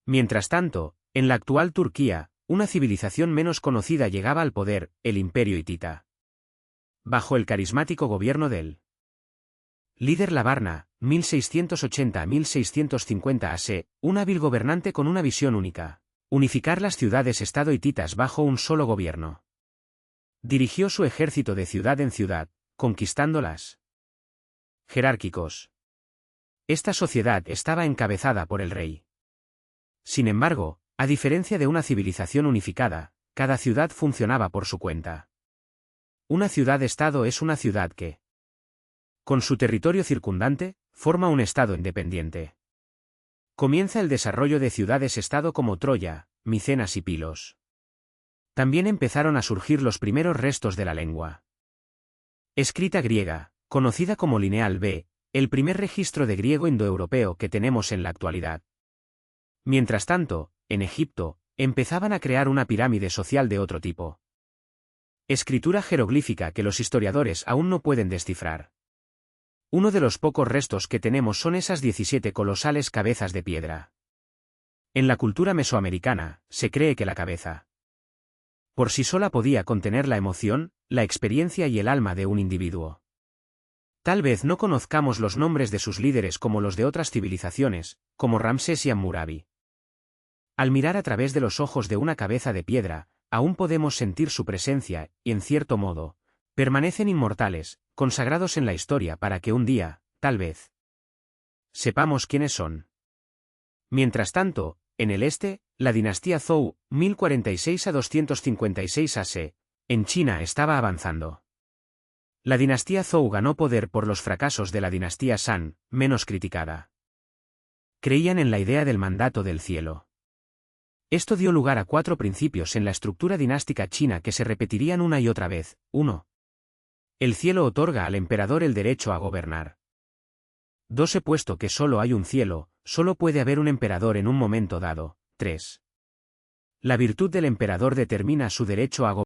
Mientras tanto, en la actual Turquía, una civilización menos conocida llegaba al poder, el Imperio hitita. Bajo el carismático gobierno del líder Labarna, 1680-1650 AC, un hábil gobernante con una visión única: unificar las ciudades-estado hititas bajo un solo gobierno. Dirigió su ejército de ciudad en ciudad, conquistándolas. Jerárquicos. Esta sociedad estaba encabezada por el rey. Sin embargo, a diferencia de una civilización unificada, cada ciudad funcionaba por su cuenta. Una ciudad-estado es una ciudad que, con su territorio circundante, forma un estado independiente. Comienza el desarrollo de ciudades-estado como Troya, Micenas y Pilos. También empezaron a surgir los primeros restos de la lengua. Escrita griega, conocida como Lineal B, el primer registro de griego indoeuropeo que tenemos en la actualidad. Mientras tanto, en Egipto, empezaban a crear una pirámide social de otro tipo. Escritura jeroglífica que los historiadores aún no pueden descifrar. Uno de los pocos restos que tenemos son esas 17 colosales cabezas de piedra. En la cultura mesoamericana, se cree que la cabeza por sí sola podía contener la emoción, la experiencia y el alma de un individuo. Tal vez no conozcamos los nombres de sus líderes como los de otras civilizaciones, como Ramsés y Hammurabi. Al mirar a través de los ojos de una cabeza de piedra, aún podemos sentir su presencia, y en cierto modo, permanecen inmortales, consagrados en la historia para que un día, tal vez, sepamos quiénes son. Mientras tanto, en el este, la dinastía Zhou, 1046 a 256 AC, en China estaba avanzando. La dinastía Zhou ganó poder por los fracasos de la dinastía San, menos criticada. Creían en la idea del mandato del cielo. Esto dio lugar a 4 principios en la estructura dinástica china que se repetirían una y otra vez. 1. El cielo otorga al emperador el derecho a gobernar. 2. Puesto que solo hay un cielo, solo puede haber un emperador en un momento dado. 3. La virtud del emperador determina su derecho a gobernar.